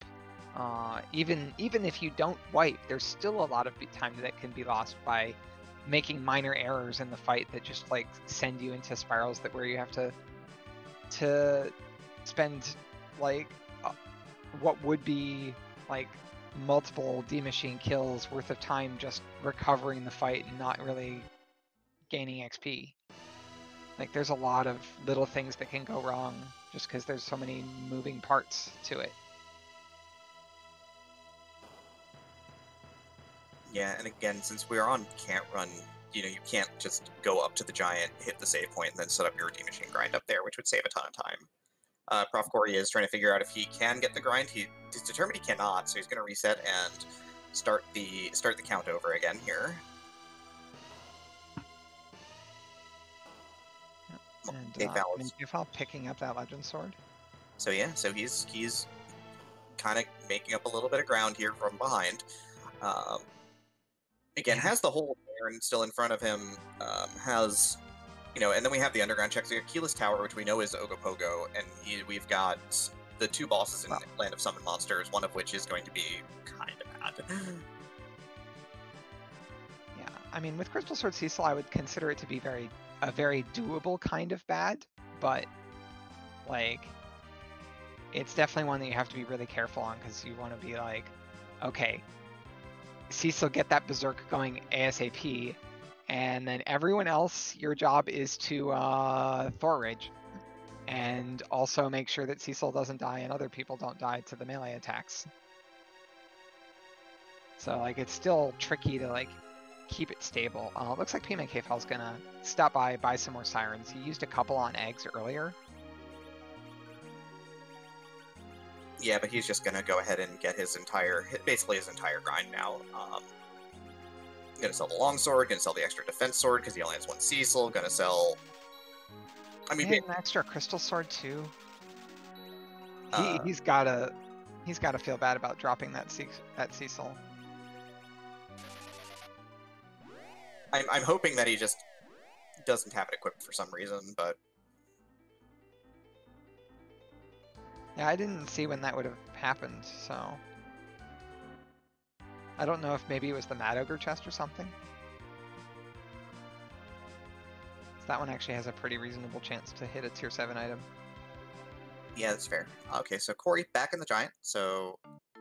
Even if you don't wipe, there's still a lot of time that can be lost by making minor errors in the fight that just send you into spirals where you have to spend what would be multiple D-Machine kills worth of time just recovering the fight and not really gaining XP. There's a lot of little things that can go wrong just because there's so many moving parts to it. Yeah, and again, since we're on can't run you know, you can't just go up to the giant, hit the save point, and then set up your D-Machine grind up there, which would save a ton of time. profcory is trying to figure out if he can get the grind. He's determined he cannot, so he's going to reset and start the count over again here. And pmakfal picking up that legend sword. So yeah, so he's kind of making up a little bit of ground here from behind. Again, has the whole Baron still in front of him. Has, you know, and then we have the underground checks. We got Keyless Tower, which we know is Ogopogo, and we've got the two bosses in Land of Summon Monsters, one of which is going to be kind of bad. Yeah, I mean, with Crystal Sword Cecil, I would consider it to be a very doable kind of bad, but like, it's definitely one that you have to be really careful on, because you want to be like, okay, Cecil, get that Berserk going ASAP, and then everyone else, your job is to Thor Rage, and also make sure that Cecil doesn't die and other people don't die to the melee attacks. So like, it's still tricky to like keep it stable. Looks like pmakfal's gonna stop by, buy some more sirens. He used a couple on eggs earlier. Yeah, but he's just gonna go ahead and get basically his entire grind now. Gonna sell the longsword, gonna sell the extra defense sword because he only has one Cecil. Gonna sell. I mean, an extra crystal sword too. He's gotta feel bad about dropping that Cecil. I'm hoping that he just doesn't have it equipped for some reason, but yeah, I didn't see when that would have happened, so I don't know if maybe it was the Mad Ogre chest or something. That one actually has a pretty reasonable chance to hit a tier 7 item. Yeah, that's fair. Okay, so Corey back in the giant, so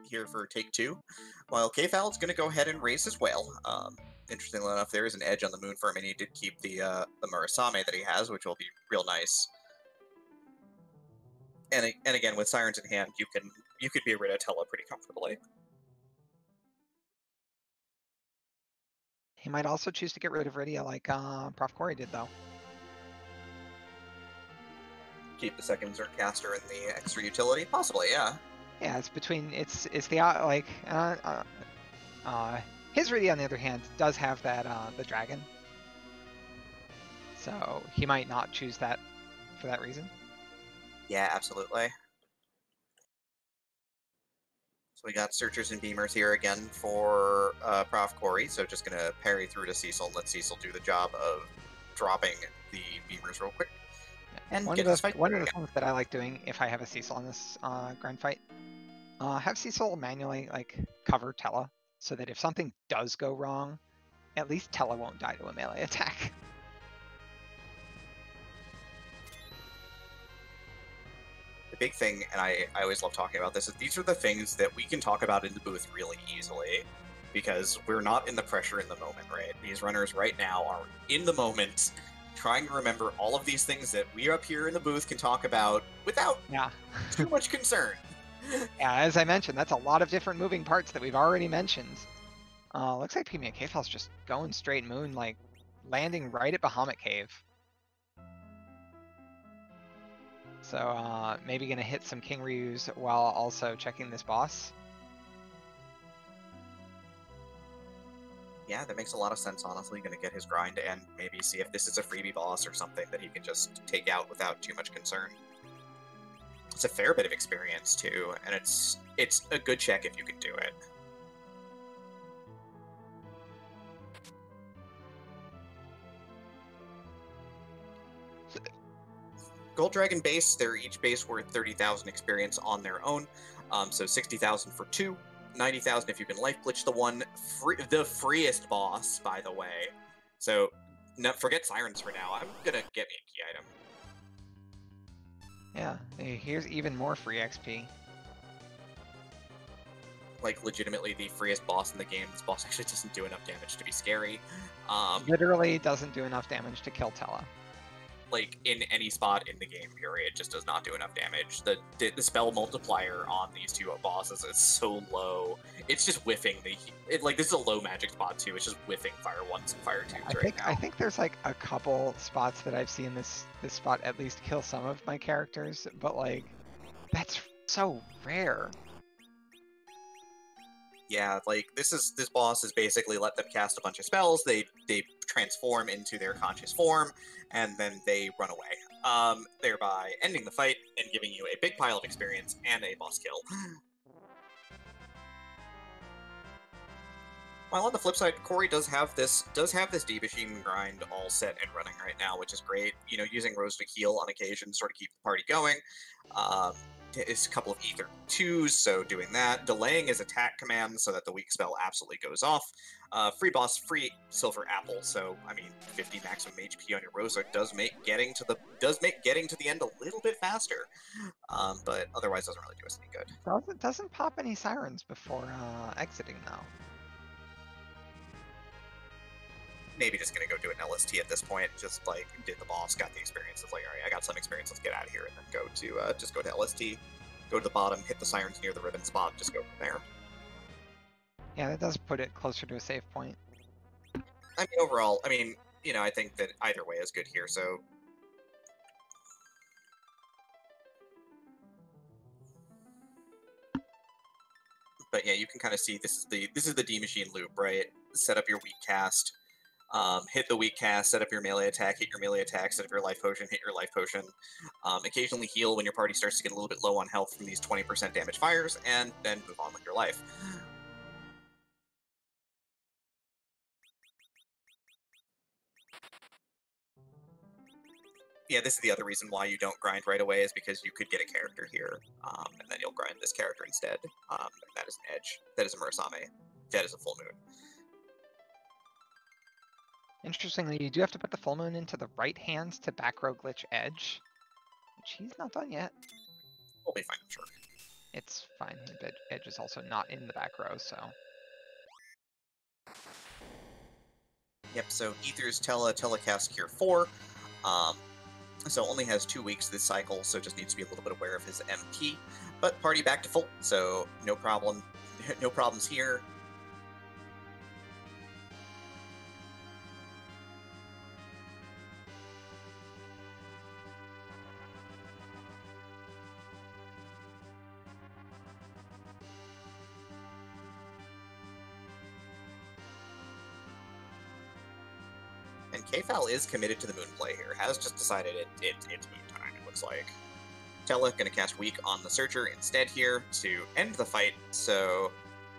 here for take 2. While Kfal's going to go ahead and raise his whale. Interestingly enough, there is an edge on the moon farm, and he did keep the Murasame that he has, which will be real nice. And again, with sirens in hand, you could be rid of Tella pretty comfortably. He might also choose to get rid of Rydia like profcory did, though. Keep the second Zercaster and the extra utility? Possibly, yeah. Yeah, it's the like his Rydia on the other hand does have that the dragon, so he might not choose that for that reason. Yeah, absolutely. So we got Searchers and Beamers here again for profcory, so just gonna parry through to Cecil and let Cecil do the job of dropping the Beamers real quick. And one of the things that I like doing if I have a Cecil on this grind fight, have Cecil manually like cover Tella, so that if something does go wrong, at least Tella won't die to a melee attack. The big thing, and I always love talking about this, is these are the things that we can talk about in the booth really easily, because we're not in the pressure in the moment, right? These runners right now are in the moment, trying to remember all of these things that we up here in the booth can talk about without too much concern. Yeah, as I mentioned, that's a lot of different moving parts that we've already mentioned. Looks like pmakfal's just going straight moon, like landing right at Bahamut Cave. So maybe gonna hit some King Ryus while also checking this boss. Yeah, that makes a lot of sense, honestly. Gonna get his grind and maybe see if this is a freebie boss or something that he can just take out without too much concern. It's a fair bit of experience too, and it's a good check if you can do it. Gold Dragon base, they're each base worth 30,000 experience on their own. So 60,000 for 2, 90,000 if you can life glitch the one. The freest boss, by the way. So forget sirens for now. I'm gonna get me a key item. Yeah, here's even more free XP. Like, legitimately the freest boss in the game. This boss actually doesn't do enough damage to be scary. Literally doesn't do enough damage to kill Tella. like in any spot in the game, period, just does not do enough damage. The spell multiplier on these two bosses is so low. It's just whiffing like this is a low magic spot too. It's just whiffing fire 1s and fire 2s right now. I think there's like a couple spots that I've seen this spot at least kill some of my characters, but like that's so rare. Yeah, like this boss is basically let them cast a bunch of spells. They transform into their conscious form, and then they run away, thereby ending the fight and giving you a big pile of experience and a boss kill. While on the flip side, Corey does have this D machine grind all set and running right now, which is great. You know, using Rose to heal on occasion to sort of keep the party going. It's a couple of Ether 2s, so doing that. Delaying his attack command so that the weak spell absolutely goes off. Free boss, free silver apple, so I mean 50 maximum HP on your Rosa does make getting to the end a little bit faster. But otherwise doesn't really do us any good. Doesn't pop any sirens before exiting though. Maybe just gonna go do an LST at this point. Just like did the boss, got the experience. It's like, all right, I got some experience. Let's get out of here, and then go to just go to LST, go to the bottom, hit the sirens near the ribbon spot, just go from there. Yeah, that does put it closer to a save point. I mean, overall, I mean, you know, I think that either way is good here. So. But yeah, you can kind of see this is the D machine loop, right? Set up your weak cast. Hit the weak cast, set up your melee attack, hit your melee attack, set up your life potion, hit your life potion. Occasionally heal when your party starts to get a little bit low on health from these 20% damage fires, and then move on with your life. Yeah, this is the other reason why you don't grind right away, is because you could get a character here, and then you'll grind this character instead. That is an edge. That is a Murasame. That is a full moon. Interestingly, you do have to put the full moon into the right hands to back row glitch edge, which he's not done yet. We'll be fine, I'm sure. It's fine. The edge is also not in the back row, so. Yep, so Ether's telecast Cure 4. So only has 2 weeks this cycle, so just needs to be a little bit aware of his MP. But party back to full, so no problem, no problems here. And Kfal is committed to the moon play here. Has just decided it's moon time, it looks like. Tella going to cast Weak on the Searcher instead here to end the fight, so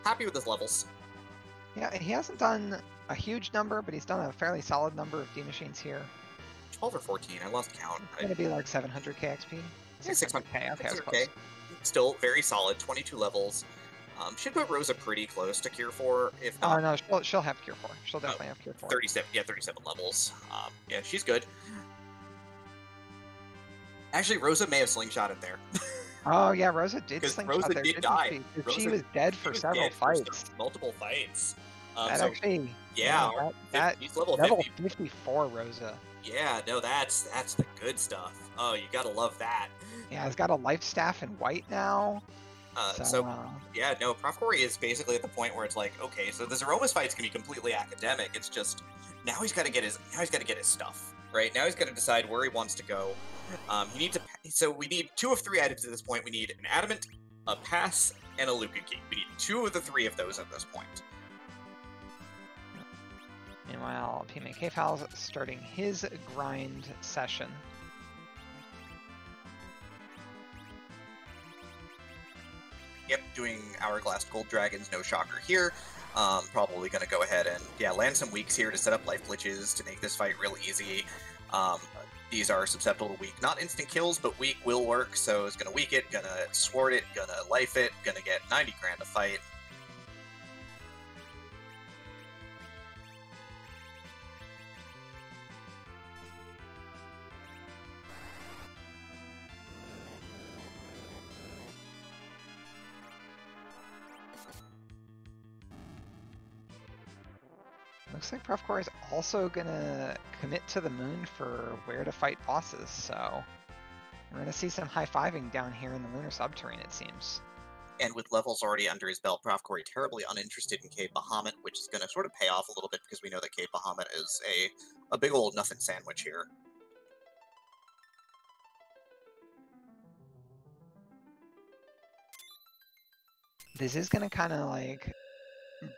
happy with his levels. Yeah, he hasn't done a huge number, but he's done a fairly solid number of D-Machines here. 12 or 14, I lost count. It's going to be like 700k XP? Yeah, 600k. Okay, 600k. Still very solid, 22 levels. Should put Rosa pretty close to Cure 4, if not. Oh no, she'll have Cure 4. She'll definitely have Cure 4. 37 levels. Yeah, she's good. Actually, Rosa may have slingshotted there. Oh yeah, Rosa did slingshot Rosa there. did die. She was dead for several fights. Multiple fights. That actually, yeah, he's level 54, Rosa. Yeah, no, that's the good stuff. Oh, you gotta love that. Yeah, he's got a life staff in white now. Yeah, no, profcory is basically at the point where it's like, okay, so the Zeromus fights can be completely academic. It's just now he's got to get his stuff right. Now he's got to decide where he wants to go. So we need 2 of 3 items at this point. We need an adamant, a pass, and a Luka key. We need 2 of the 3 of those at this point. Meanwhile, pmakfal's starting his grind session. Yep, doing Hourglass Gold Dragons, no shocker here. Probably going to go ahead and, land some weaks here to set up life glitches to make this fight real easy. These are susceptible to weak, not instant kills, but weak will work, so it's going to weak it, going to sword it, going to life it, going to get 90 grand a fight. Looks like profcory is also gonna commit to the moon for where to fight bosses, so we're gonna see some high-fiving down here in the lunar subterrane, it seems. And with levels already under his belt, profcory terribly uninterested in Cave Bahamut, which is going to sort of pay off a little bit because we know that Cave Bahamut is a big old nothing sandwich here. This is gonna kind of like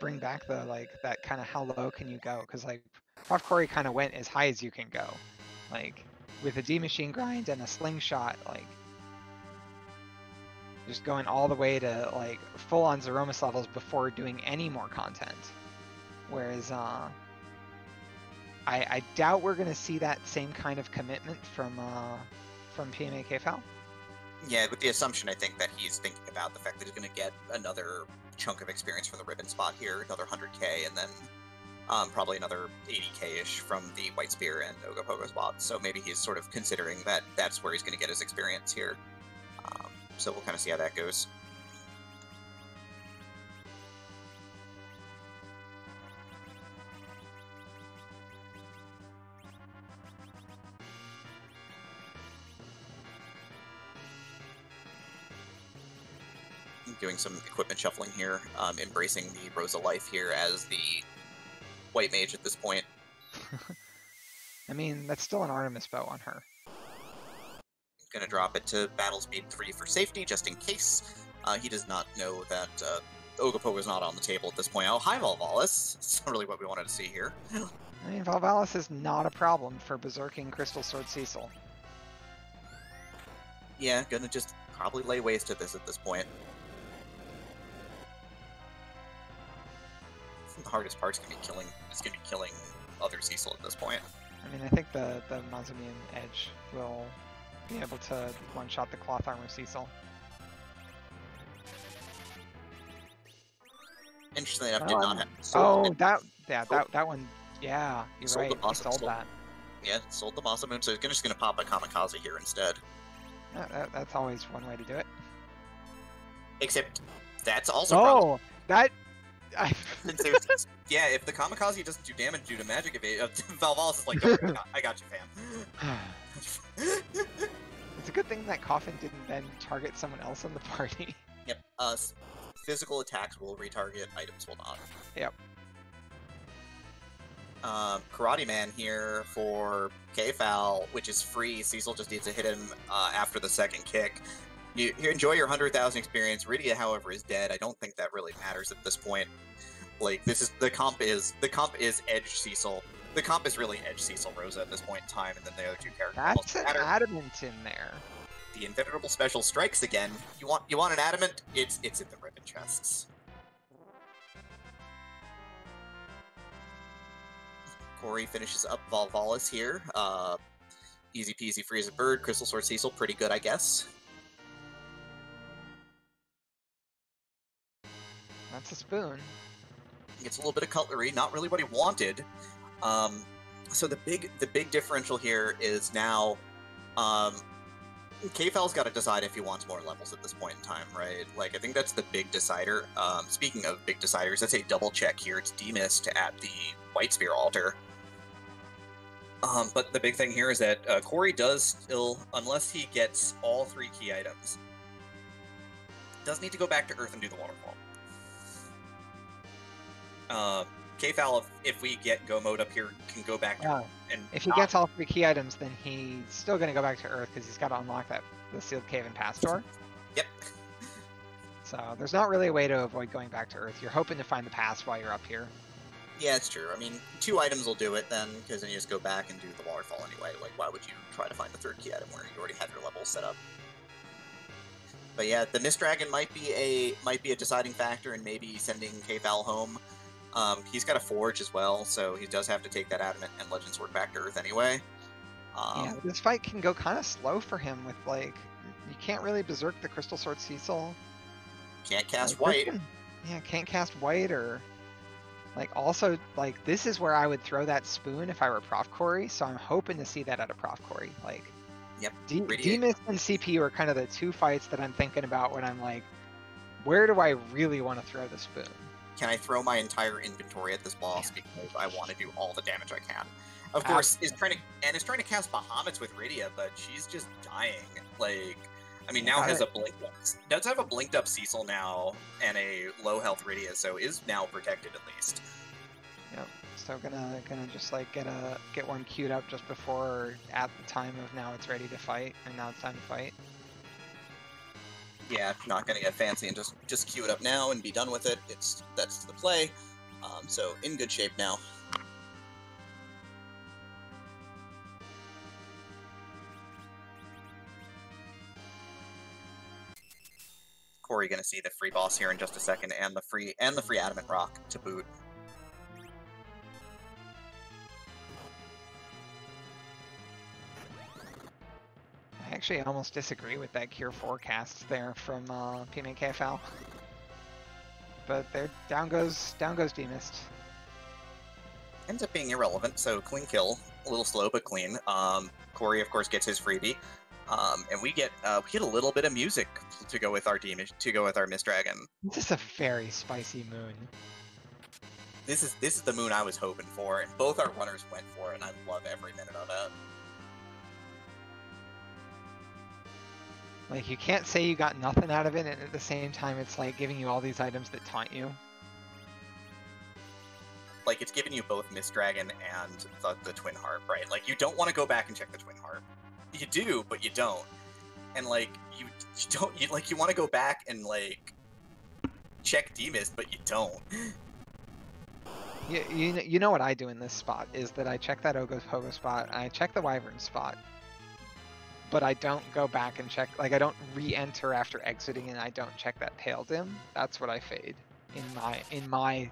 bring back the like that kind of how low can you go, because like profcory kind of went as high as you can go, like with a D machine grind and a slingshot, like just going all the way to like full on Zeromus levels before doing any more content. Whereas I doubt we're gonna see that same kind of commitment from pmakfal. Yeah, with the assumption, I think, that he's thinking about the fact that he's going to get another chunk of experience from the ribbon spot here, another 100k, and then probably another 80k-ish from the White Spear and Ogopogo spot. So maybe he's sort of considering that that's where he's going to get his experience here. So we'll kind of see how that goes. Doing some equipment shuffling here, embracing the Rosa life here as the white mage at this point. I mean, that's still an Artemis bow on her. Gonna drop it to battle speed 3 for safety, just in case. He does not know that Ogopogo is not on the table at this point. Oh, hi, Valvalis. That's really what we wanted to see here. I mean, Valvalis is not a problem for berserking Crystal Sword Cecil. Yeah, gonna just probably lay waste to this at this point. The hardest part's gonna be killing other Cecil at this point. I mean, I think the Mazumian Edge will be able to one-shot the cloth armor Cecil. Interestingly enough, did not have. That one. Yeah, you're right. He sold that. Yeah, sold the Masamune, so he's just gonna pop a Kamikaze here instead. That's always one way to do it. Except that's also yeah, if the Kamikaze doesn't do damage due to magic evade, Valvalis is like, oh, I got you, fam. It's a good thing that Coffin didn't then target someone else in the party. Yep. Physical attacks will retarget, items will not. Yep. Karate Man here for Kfal, which is free. Cecil just needs to hit him after the second kick. You enjoy your 100,000 experience. Rydia, however, is dead. I don't think that really matters at this point. Like, this is the comp is Edge Cecil. The comp is really Edge Cecil Rosa at this point in time, and then the other two characters. That's an adamant in there. The inveterable special strikes again. You want an adamant? It's in the ribbon chests. Corey finishes up Valvalis here. Easy peasy, free as a bird. Crystal Sword Cecil, pretty good, I guess. That's a spoon. Gets a little bit of cutlery, not really what he wanted. So the big differential here is now, Kfal's got to decide if he wants more levels at this point in time, right? Like, I think that's the big decider. Speaking of big deciders, that's a double check here. It's demist at the White Spear altar. But the big thing here is that Corey does still, unless he gets all 3 key items, does need to go back to Earth and do the waterfall. Kfal, if we get Go mode up here, can go back to Earth. And if he gets all 3 key items, then he's still going to go back to Earth because he's got to unlock the sealed cave and pass door. Yep. So there's not really a way to avoid going back to Earth. You're hoping to find the pass while you're up here. Yeah, it's true. I mean, 2 items will do it then, because then you just go back and do the waterfall anyway. Like, why would you try to find the 3rd key item where you already have your level set up? But yeah, the Mist Dragon might be a deciding factor in maybe sending Kfal home. He's got a forge as well, so he does have to take that adamant and legend sword back to Earth anyway. Yeah, this fight can go kind of slow for him with, like, you can't really berserk the Crystal Sword Cecil. Can't cast white. Yeah, can't cast white, or like, also, like, this is where I would throw that spoon if I were profcory, so I'm hoping to see that out of profcory. Like, yep. Demist and CP are kind of the 2 fights that I'm thinking about when I'm like, where do I really want to throw the spoon? can I throw my entire inventory at this boss because I want to do all the damage I can? Of course, is trying to cast Bahamut's with Rydia, but she's just dying. Like, I mean, now has a blinked up. Does have a blinked up Cecil now and a low health Rydia, so is now protected at least. Yep. So gonna just like get one queued up just before at the time of now it's ready to fight, and now it's time to fight. Yeah, not gonna get fancy and just queue it up now and be done with it. That's the play. So in good shape now. Corey gonna see the free boss here in just a second, and the free adamant rock to boot. I actually almost disagree with that Cure forecast there from pmakfal. But there, down goes Demist. Ends up being irrelevant, so clean kill. A little slow, but clean. Corey, of course, gets his freebie. And we get a little bit of music to go with our Mist Dragon. This is a very spicy moon. This is the moon I was hoping for, and both our runners went for it, and I love every minute of it. Like, you can't say you got nothing out of it, and at the same time, it's like giving you all these items that taunt you. Like, it's giving you both Mist Dragon and the Twin Harp, right? Like, you don't want to go back and check the Twin Harp. You do, but you don't. And, like, you want to go back and, like, check Demist, but you don't. You know what I do in this spot is that I check that Pogo spot, I check the Wyvern spot, but I don't go back and check, like, I don't re-enter after exiting, and I don't check that Pale Dim. That's what I fade in my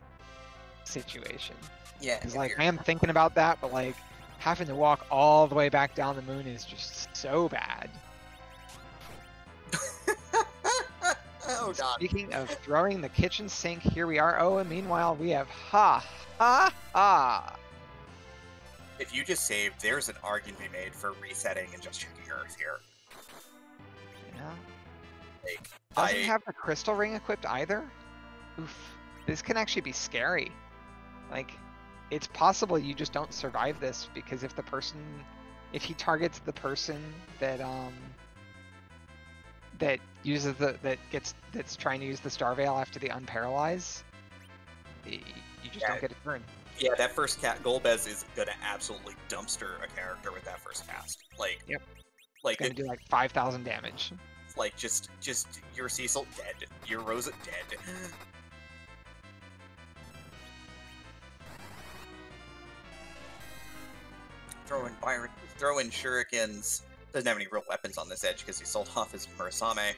situation. Yeah. Because, like, I am thinking about that, but, like, having to walk all the way back down the moon is just so bad. Oh, God. Speaking of throwing the kitchen sink, here we are. Oh, and meanwhile, we have ha. If you just saved, there's an argument to be made for resetting and just checking Earth here. Yeah. Like, Doesn't have the crystal ring equipped either? Oof. This can actually be scary. Like, it's possible you just don't survive this, because if he targets the person that uses that's trying to use the Star Veil after the Unparalyze, you just don't get a turn. Yeah, that first Golbez is gonna absolutely dumpster a character with that first cast. Like, yep. Like, it's gonna do like 5,000 damage. Like, just your Cecil dead, your Rosa dead. Throw in shurikens. Doesn't have any real weapons on this edge because he sold off his Murasame.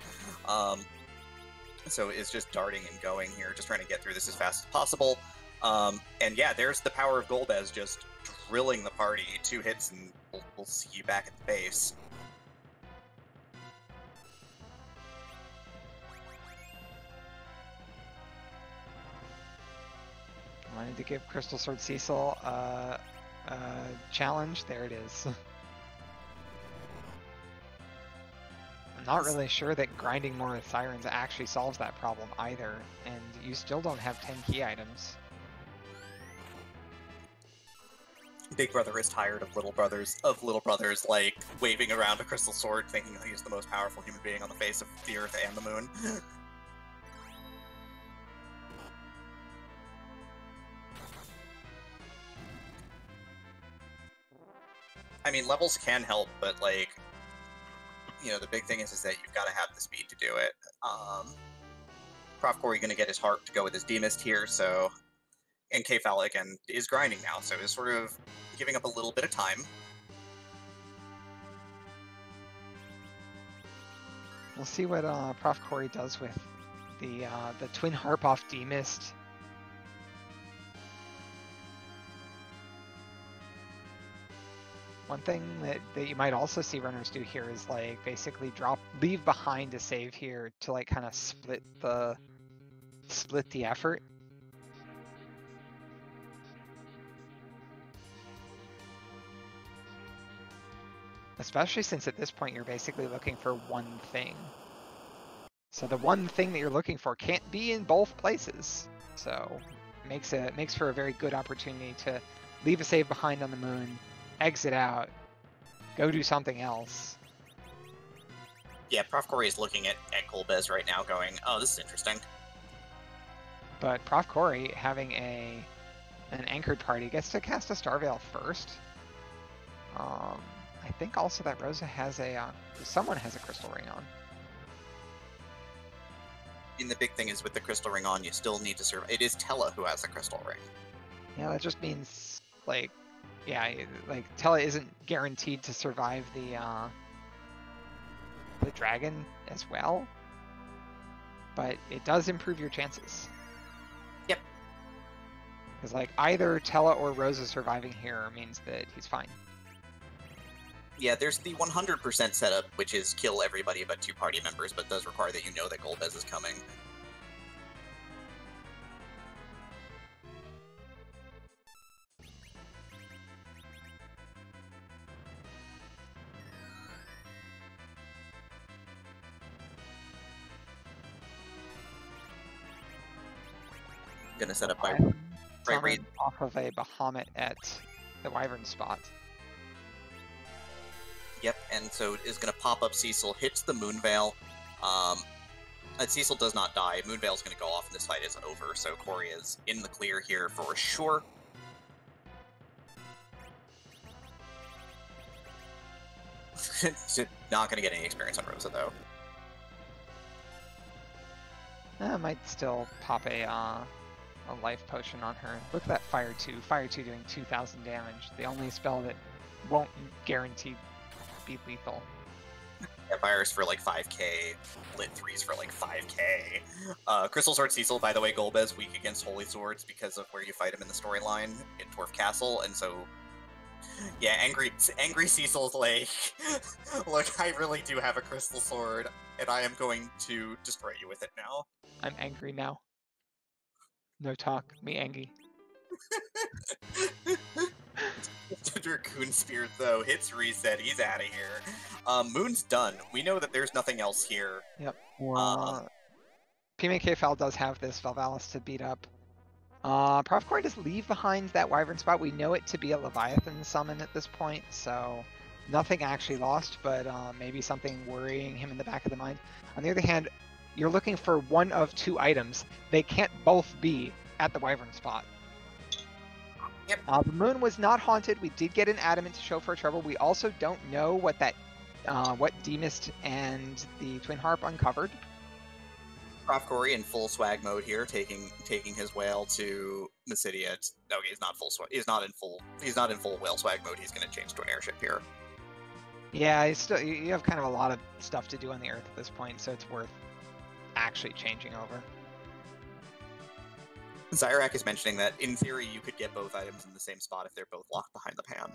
So is just darting and going here, just trying to get through this as fast as possible. And yeah, there's the power of Golbez just drilling the party. 2 hits and we'll see you back at the base. Wanted to give Crystal Sword Cecil a challenge. There it is. I'm not really sure that grinding more with Sirens actually solves that problem either, and you still don't have 10 key items. Big Brother is tired of little brothers like waving around a crystal sword, thinking that he's the most powerful human being on the face of the Earth and the Moon. I mean, levels can help, but, like, you know, the big thing is that you've got to have the speed to do it. profcory going to get his heart to go with his Demist here, so... And Kfal, again, is grinding now, so is sort of giving up a little bit of time. We'll see what profcory does with the Twin Harp off Demist. One thing that you might also see runners do here is, like, basically leave behind a save here to, like, kind of split the effort. Especially since at this point you're basically looking for one thing. So the one thing that you're looking for can't be in both places. So makes for a very good opportunity to leave a save behind on the moon, exit out, go do something else. Yeah, profcory is looking at Golbez right now going, oh, this is interesting. But profcory, having an anchored party, gets to cast a Starveil first. I think also that Rosa has someone has a crystal ring on. And the big thing is with the crystal ring on, you still need to survive. It is Tella who has the crystal ring. Yeah, that just means like Tella isn't guaranteed to survive the dragon as well, but it does improve your chances. Yep. Because like either Tella or Rosa surviving here means that he's fine. Yeah, there's the 100% setup, which is kill everybody but 2 party members, but does require that you know that Golbez is coming. Gonna set up by right off of a Bahamut at the Wyvern spot. Yep, and so is gonna pop up Cecil, hits the Moonveil. Cecil does not die. Moonveil's gonna go off and this fight is over, so Cory is in the clear here for sure. Not gonna get any experience on Rosa though. I might still pop a life potion on her. Look at that Fire 2. Fire 2 doing 2,000 damage. The only spell that won't guarantee be lethal. Yeah, Fire's for like 5k, Lit 3's for like 5k. Crystal Sword Cecil, by the way, Golbez weak against Holy Swords because of where you fight him in the storyline in Dwarf Castle, and so yeah, angry Cecil's like, look, I really do have a Crystal Sword, and I am going to destroy you with it now. I'm angry now. No talk, me angry. Dracoon Spear, though, hits reset, he's out of here. Moon's done. We know that there's nothing else here. Yep. pmakfal does have this Valvalis to beat up. profcory does leave behind that Wyvern spot. We know it to be a Leviathan summon at this point, so nothing actually lost, but maybe something worrying him in the back of the mind. On the other hand, you're looking for one of 2 items. They can't both be at the Wyvern spot. Yep. The moon was not haunted. We did get an adamant to show for trouble. We also don't know what what Demist and the Twin Harp uncovered. profcory in full swag mode here, taking his whale to Mysidia. Okay, he's not full swag. He's not in full whale swag mode. He's going to change to an airship here. Yeah, you have kind of a lot of stuff to do on the Earth at this point, so it's worth actually changing over. Zyrak is mentioning that in theory you could get both items in the same spot if they're both locked behind the pan.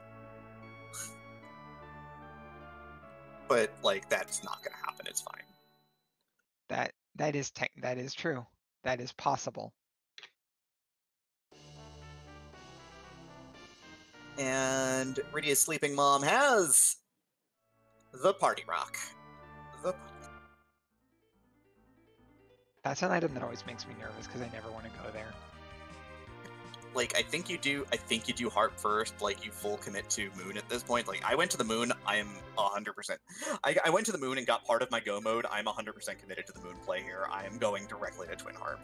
But like that's not going to happen. It's fine. That is true. That is possible. And Rydia's sleeping mom has the party rock. That's an item that always makes me nervous because I never want to go there. Like, I think you do Harp first, like, you full commit to Moon at this point. Like, I went to the Moon, I am 100%. I went to the Moon and got part of my Go mode, I'm 100% committed to the Moon play here. I am going directly to Twin Harp.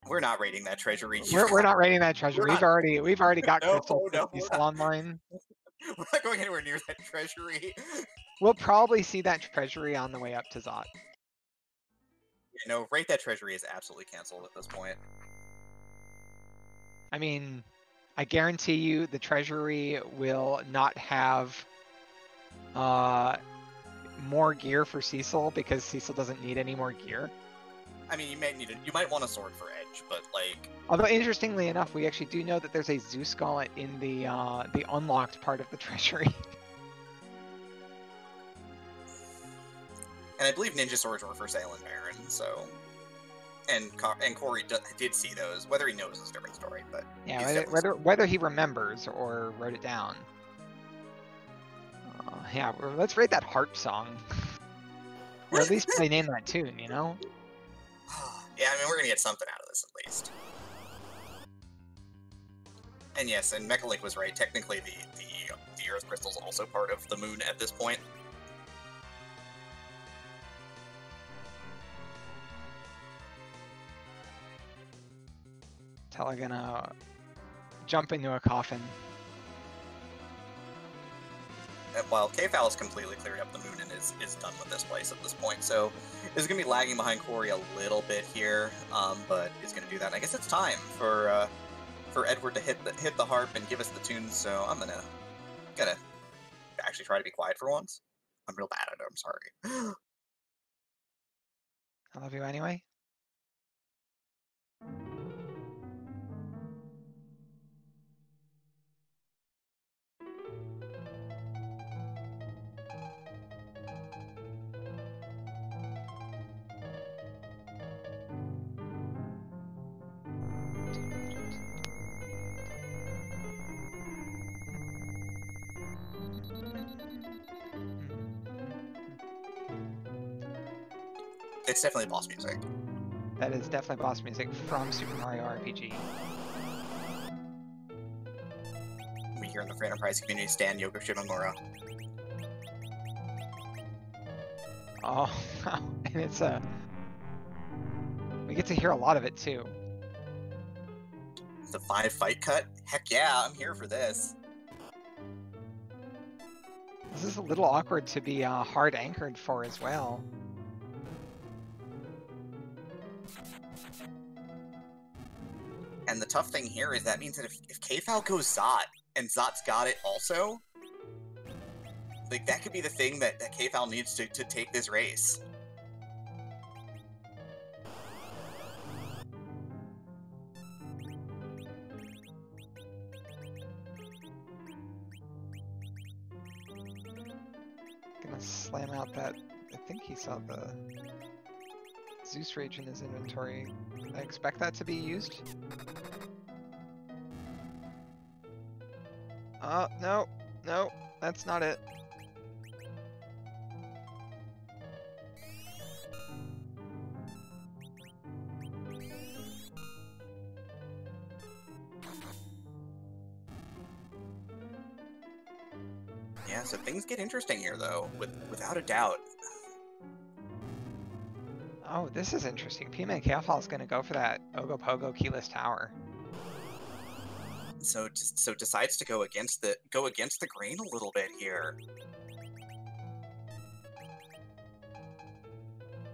We're not raiding that treasury. We're not raiding that treasury. We've already got crystal online. We're not going anywhere near that treasury. We'll probably see that treasury on the way up to Zot. Yeah, no, raid that treasury is absolutely canceled at this point. I mean, I guarantee you the treasury will not have more gear for Cecil because Cecil doesn't need any more gear. I mean, you might want a sword for Edge, but like. Although interestingly enough, we actually do know that there's a Zeus Gauntlet in the unlocked part of the treasury. And I believe ninja swords were for sale in Baron, so. And Cory did see those. Whether he knows is a different story, but. Yeah, whether he remembers or wrote it down. Yeah, let's rate that harp song. Or at least play Name That Tune, you know? Yeah, I mean, we're gonna get something out of this at least. And yes, and Mechalink was right. Technically, the Earth Crystal's also part of the moon at this point. Tella gonna jump into a coffin. While Kfal has completely cleared up the moon and is done with this place at this point, so is going to be lagging behind Cory a little bit here, but is going to do that. And I guess it's time for Edward to hit the harp and give us the tunes. So I'm gonna actually try to be quiet for once. I'm real bad at it. I'm sorry. I love you anyway. It's definitely boss music. That is definitely boss music from Super Mario RPG. We here in the Free Enterprise community stand Yoko Shimomura. Oh, and it's we get to hear a lot of it too. The 5 fight cut? Heck yeah, I'm here for this. This is a little awkward to be hard anchored for as well. And the tough thing here is that means that if Kfal goes Zot, and Zot's got it also, like, that could be the thing that Kfal needs to take this race. Gonna slam out that, I think he saw the Zeus Rage in his inventory. I expect that to be used. Oh, no, that's not it. Yeah, so things get interesting here, though, without a doubt. Oh, this is interesting. pmakfal is gonna go for that Ogopogo keyless tower. So decides to go against the grain a little bit here.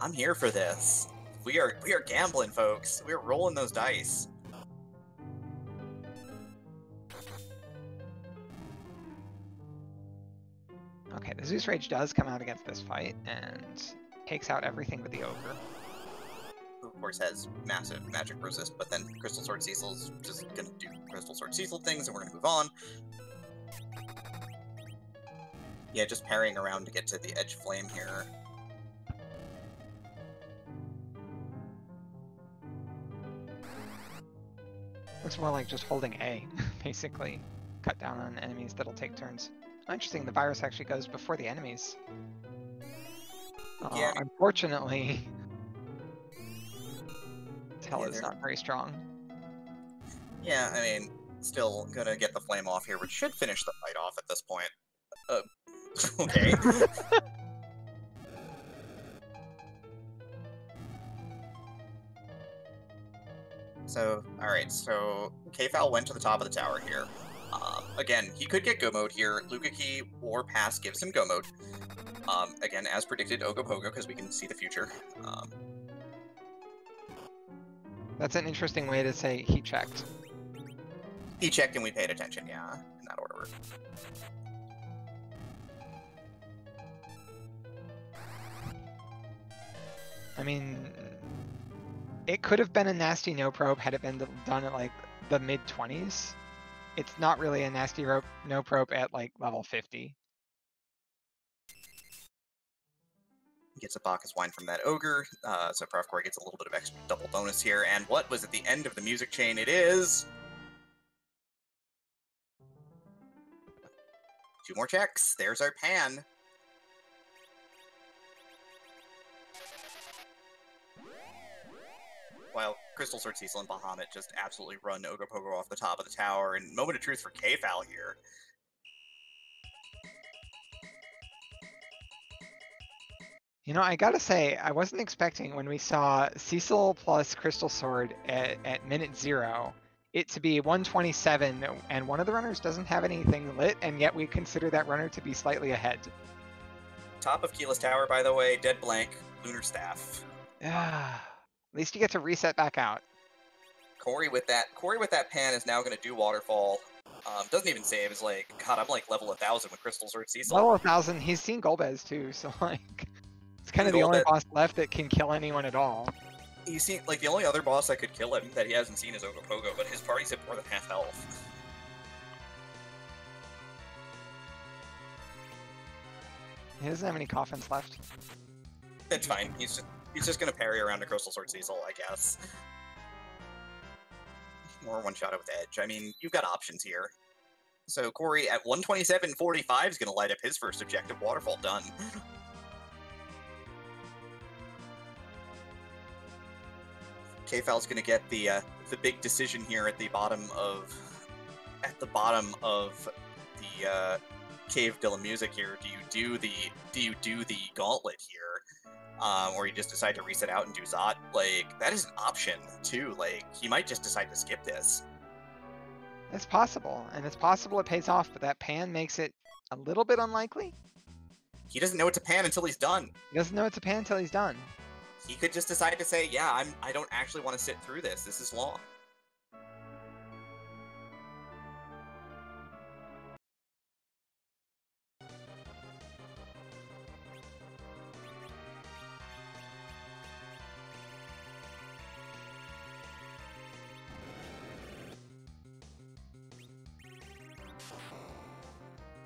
I'm here for this. We are gambling, folks. We're rolling those dice. Okay, the Zeus Rage does come out against this fight and takes out everything but the ogre. Who, of course, has massive magic resist, but then Crystal Sword Cecil's just gonna do Crystal Sword Cecil things, and we're gonna move on. Yeah, just parrying around to get to the Edge Flame here. Looks more like just holding A, basically. Cut down on enemies that'll take turns. Oh, interesting, the virus actually goes before the enemies. Yeah. Unfortunately, Tella's not very strong. Yeah, I mean, still gonna get the flame off here, which should finish the fight off at this point. Okay. So, alright, so Kfal went to the top of the tower here. Again, he could get Go Mode here. Lukaki or Pass gives him Go Mode. Again, as predicted, Ogopogo, because we can see the future. That's an interesting way to say he checked. He checked and we paid attention, yeah, in that order. I mean, it could have been a nasty no probe had it been done at like the mid-20s. It's not really a nasty no probe at like level 50. Gets a Bacchus Wine from that Ogre, so profcory gets a little bit of extra double bonus here. And what was at the end of the music chain? It is... 2 more checks. There's our pan. While Crystal Sword Cecil and Bahamut just absolutely run Ogopogo off the top of the tower, and moment of truth for Kfal here. You know, I gotta say, I wasn't expecting when we saw Cecil plus Crystal Sword at minute 0, it to be 127, and one of the runners doesn't have anything lit, and yet we consider that runner to be slightly ahead. Top of Keyless Tower, by the way, dead blank, Lunar Staff. At least you get to reset back out. Corey with that pan is now going to do Waterfall. Doesn't even save. Is like, God, I'm like level 1000 with Crystal Sword Cecil. Level 1000. He's seen Golbez too, so like, it's kind of the only boss left that can kill anyone at all. He's seen like the only other boss that could kill him that he hasn't seen is Ogopogo, but his party's at more than half health. He doesn't have any coffins left. It's fine. He's just gonna parry around a Crystal Sword Cecil, I guess. Or one-shot it with Edge. I mean, you've got options here. So Corey at 127.45 is gonna light up his first objective. Waterfall done. Kfal's gonna get the big decision here at the bottom of the Cave Dilla Music here. Do you do the gauntlet here, or you just decide to reset out and do Zot? Like, that is an option too. Like, he might just decide to skip this. It's possible, and it's possible it pays off, but that pan makes it a little bit unlikely. He doesn't know it's a pan until he's done. He doesn't know it's a pan until he's done. He could just decide to say, yeah, I don't actually want to sit through this. This is long.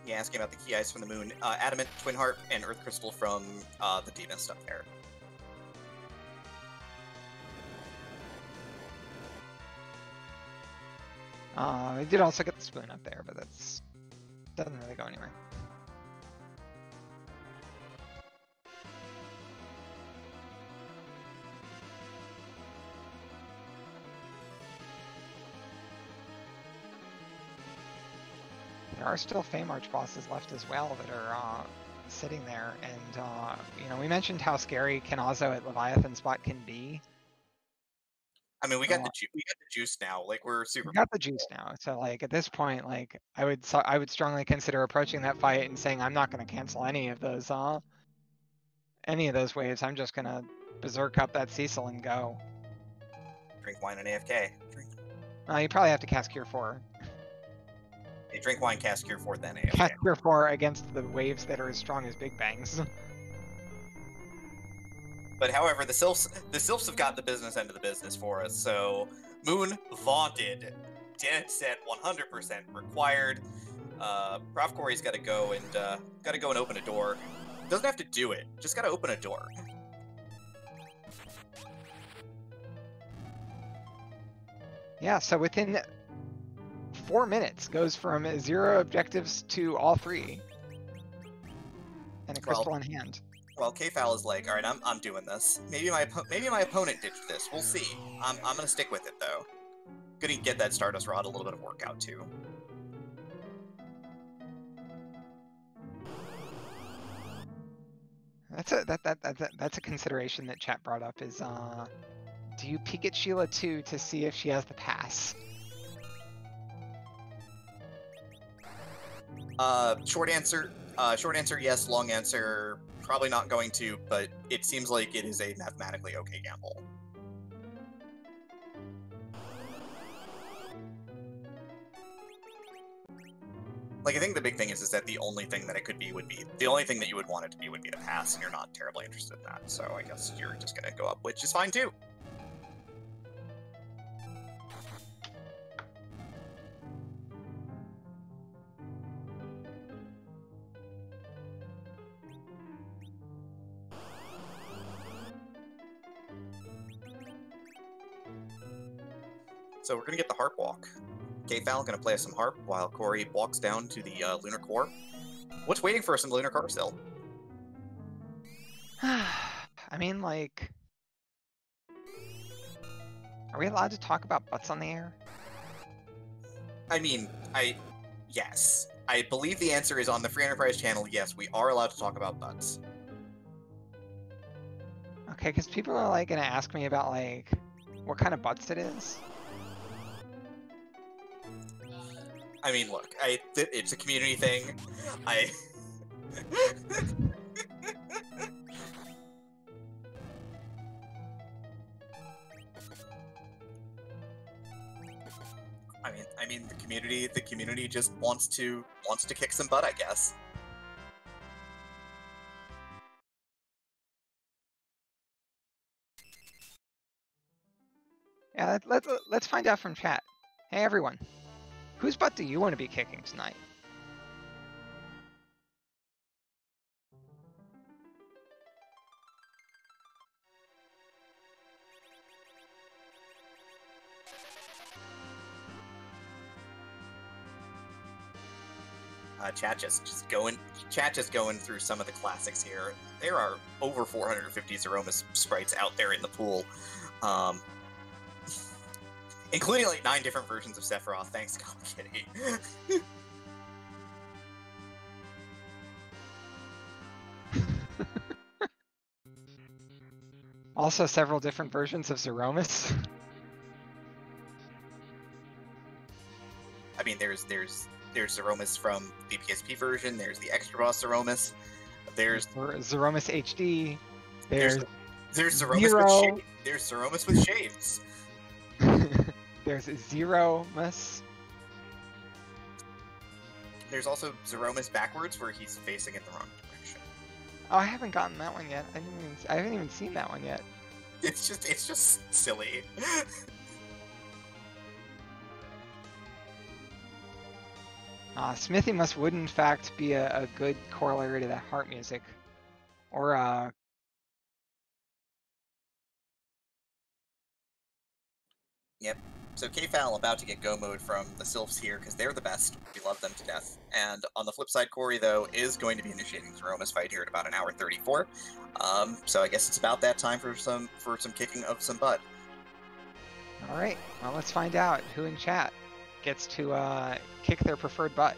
Yeah, asking about the key ice from the moon. Adamant, Twin Heart, and Earth Crystal from the Demon stuff there. We did also get the spoon up there, but that's doesn't really go anywhere. There are still Fame Arch bosses left as well that are sitting there, and you know, we mentioned how scary Kanazo at Leviathan spot can be. I mean, we got the juice now. Like, we're super. We got the juice now, so like at this point, like I would strongly consider approaching that fight and saying I'm not going to cancel any of those waves. I'm just gonna berserk up that Cecil and go. Drink wine and AFK. Drink. You probably have to cast Cure 4. Hey, drink wine, cast Cure 4, then AFK. Cast Cure 4 against the waves that are as strong as Big Bangs. But however, the Sylphs have got the business end of the business for us. So Moon vaunted, dead set, 100% required. Profcory's got to go and open a door. Doesn't have to do it, just got to open a door. Yeah, so within 4 minutes, goes from 0 objectives to all 3, and a crystal in hand. Well, Kfal is like, all right, I'm doing this. Maybe my opponent ditched this. We'll see. I'm gonna stick with it though. Gonna get that Stardust Rod, a little bit of workout too. That's a consideration that chat brought up. Is do you peek at Sheila 2 to see if she has the pass? Short answer, yes. Long answer, probably not going to, but it seems like it is a mathematically okay gamble. Like, I think the big thing is that the only thing that it could be the only thing that you would want it to be would be the pass, and you're not terribly interested in that, so I guess you're just gonna go up, which is fine too. So we're going to get the Harp Walk. Kfal going to play us some Harp while Corey walks down to the Lunar Core. What's waiting for us in the Lunar Carousel? I mean, like, are we allowed to talk about butts on the air? I mean, yes. I believe the answer is on the Free Enterprise channel, yes, we are allowed to talk about butts. Okay, because people are, like, gonna ask me about, like, what kind of butts it is. I mean, look, it's a community thing. I mean, the community just wants to kick some butt, I guess. Yeah, let's find out from chat. Hey, everyone. Whose butt do you want to be kicking tonight? Chat just going through some of the classics here. There are over 450 Zeromus sprites out there in the pool, including like 9 different versions of Sephiroth. Thanks, Call Kitty. Also, several different versions of Zeromus. I mean, there's Zeromus from the PSP version. There's the extra boss Zeromus. There's Zeromus HD. There's Zeromus Zero. There's Zeromus with shades. There's Zeromus. There's also Zeromus backwards, where he's facing in the wrong direction. Oh, I haven't gotten that one yet. I haven't even seen that one yet. It's just silly. Smithy must would in fact be a good corollary to that heart music. Or Yep. So Kfal about to get go mode from the Sylphs here, because they're the best. We love them to death. And on the flip side, Cory, though, is going to be initiating Zeromus fight here at about 1 hour 34. So I guess it's about that time for some kicking of some butt. Alright, well, let's find out who in chat gets to kick their preferred butt.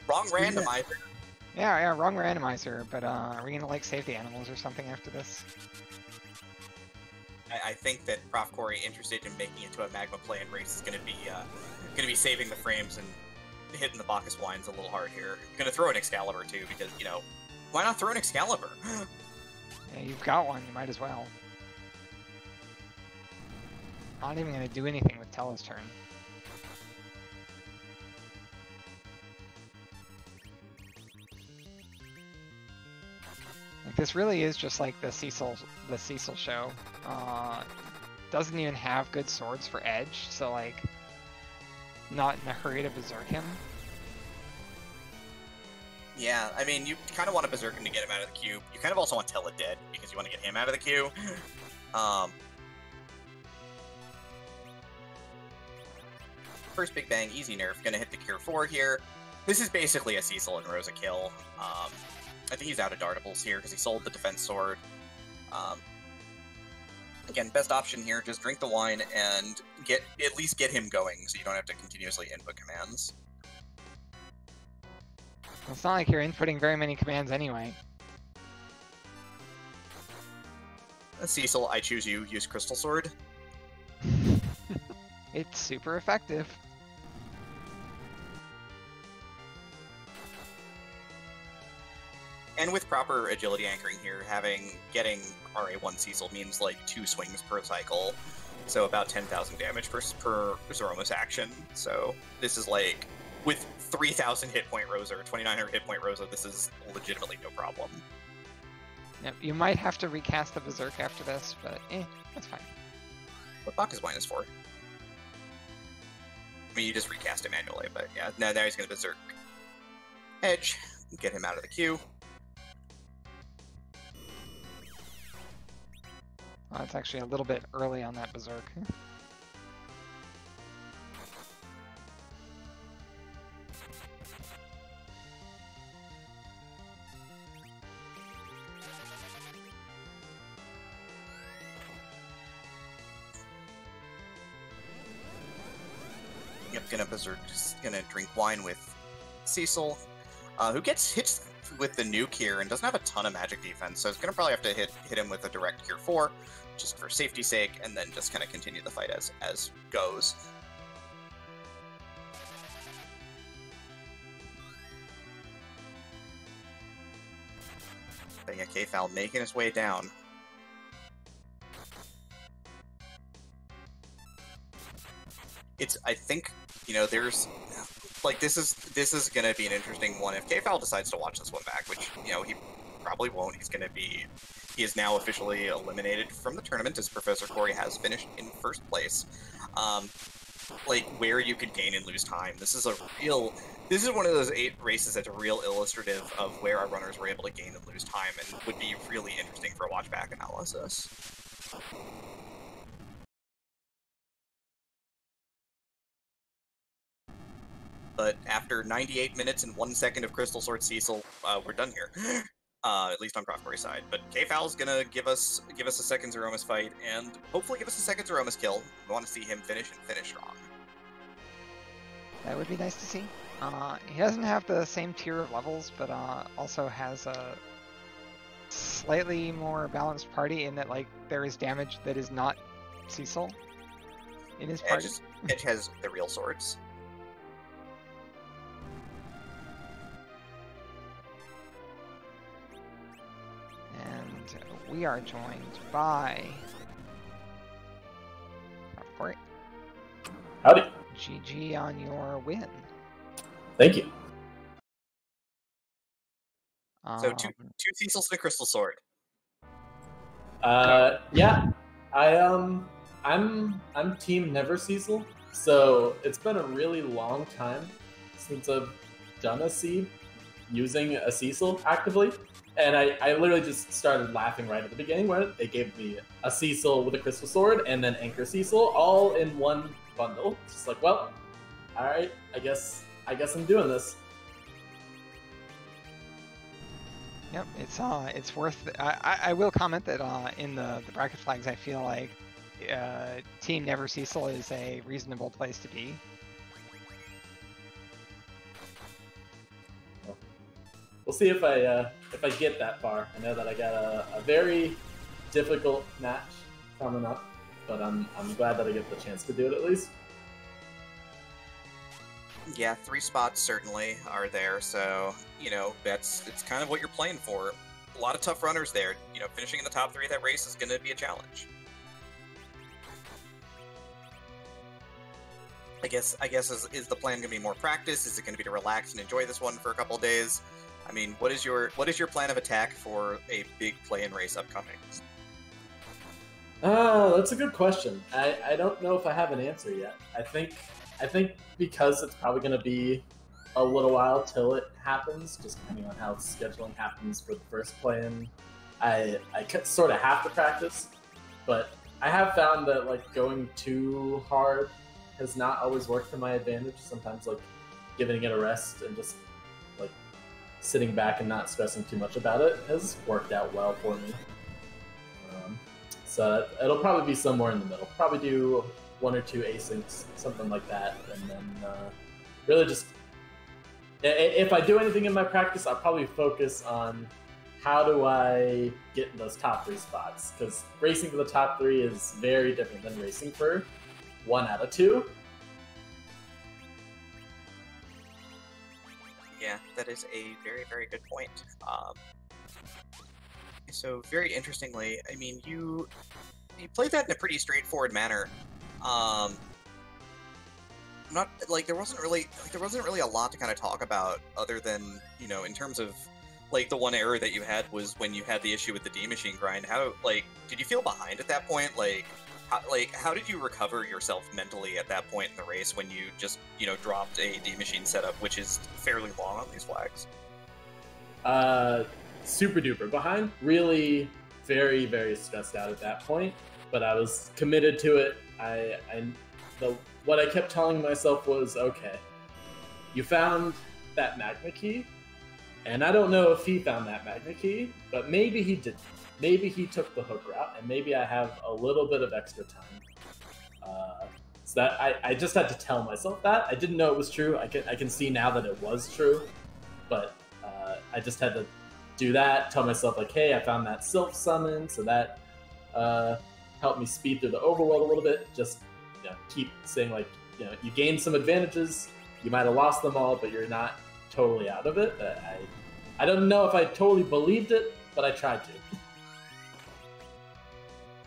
Wrong randomizer. Yeah, wrong randomizer, but are we gonna like save the animals or something after this? I think that profcory, interested in making it to a magma play and race, is gonna be saving the frames and hitting the Bacchus wines a little hard here. Gonna throw an Excalibur too, because, you know, why not throw an Excalibur? Yeah, you've got one, you might as well. Not even gonna do anything with Tella's turn. Like, this really is just like the Cecil show. Doesn't even have good swords for Edge, so like, not in a hurry to berserk him. Yeah, I mean, you kind of want to berserk him to get him out of the queue. You kind of also want Tella dead, because you want to get him out of the queue. First Big Bang, easy nerf, gonna hit the Cure 4 here. This is basically a Cecil and Rosa kill. I think he's out of dartables here, because he sold the defense sword. Again, best option here, just drink the wine and at least get him going, so you don't have to continuously input commands. Well, it's not like you're inputting very many commands anyway. Cecil, I choose you, use Crystal Sword. It's super effective. And with proper agility anchoring here, getting RA1 Cecil means like 2 swings per cycle, so about 10,000 damage per Zoromus action. So this is like, with 3,000 hit point Rosa or 2,900 hit point Rosa, this is legitimately no problem. Yep, you might have to recast the Berserk after this, but that's fine. What Bach is -4? I mean, you just recast it manually, but yeah, now he's going to Berserk Edge, get him out of the queue. Well, it's actually a little bit early on that Berserk. Yep, gonna Berserk, just gonna drink wine with Cecil, who gets hit with the nuke here and doesn't have a ton of magic defense, so it's gonna probably have to hit him with a direct Cure 4, just for safety's sake, and then just kind of continue the fight as goes. pmakfal making his way down. I think, there's, like, this is gonna be an interesting one if kfal decides to watch this one back, which, he probably won't. He is now officially eliminated from the tournament, as Professor Cory has finished in first place. Like, where you could gain and lose time. This is one of those 8 races that's real illustrative of where our runners were able to gain and lose time, and would be really interesting for a watch-back analysis. But after 98 minutes and 1 second of Crystal Sword Cecil, we're done here. At least on profcory's side. But kfal's gonna give us a second Zoromus fight, and hopefully give us a second Zoromus kill. We want to see him finish strong. That would be nice to see. He doesn't have the same tier of levels, but also has a slightly more balanced party in that, like, there is damage that is not Cecil in his party. Edge has the real swords. And we are joined by profcory. Howdy. GG on your win. Thank you. So two Cecils and a Crystal Sword. Yeah, I'm Team Never Cecil. So it's been a really long time since I've done a seed using a Cecil actively, and I literally just started laughing right at the beginning when they gave me a Cecil with a Crystal Sword and then Anchor Cecil all in one bundle. Just like, well, all right, I guess I'm doing this. Yep, it's worth. I will comment that in the bracket flags, I feel like Team Never Cecil is a reasonable place to be. We'll see if I get that far. I know that I got a very difficult match coming up, but I'm glad that I get the chance to do it at least. Yeah, 3 spots certainly are there, so, it's kind of what you're playing for. A lot of tough runners there. Finishing in the top 3 of that race is going to be a challenge. I guess is the plan going to be more practice? Is it going to be to relax and enjoy this one for a couple of days? I mean, what is your plan of attack for a big play-in race upcoming? That's a good question. I don't know if I have an answer yet. I think because it's probably going to be a little while till it happens, just depending on how scheduling happens for the first play-in, I sort of have to practice. But I have found that, like, going too hard has not always worked to my advantage. Sometimes, like, giving it a rest and just, like, sitting back and not stressing too much about it has worked out well for me. So it'll probably be somewhere in the middle. Probably do 1 or 2 asyncs, something like that, and then really just, if I do anything in my practice, I'll probably focus on how do I get in those top 3 spots, because racing for the top 3 is very different than racing for 1 out of 2. Yeah, that is a very, very good point. so very interestingly, I mean, you played that in a pretty straightforward manner. Not like there wasn't really a lot to kind of talk about other than, you know, in terms of like the one error that you had was when you had the issue with the D machine grind. How, like, did you feel behind at that point? How did you recover yourself mentally at that point in the race when you just, you know, dropped a D machine setup, which is fairly long on these flags? Super duper behind. Really, very, very stressed out at that point. But I was committed to it. What I kept telling myself was, okay, you found that magma key, and I don't know if he found that magma key, but maybe he didn't. Maybe he took the hook route, and maybe I have a little bit of extra time. So that I just had to tell myself that. I didn't know it was true. I can see now that it was true, but I just had to do that. Tell myself like, hey, I found that Sylph summon, so that helped me speed through the overworld a little bit. Just, you know, keep saying like, you know, you gained some advantages. You might have lost them all, but you're not totally out of it. I don't know if I totally believed it, but I tried to.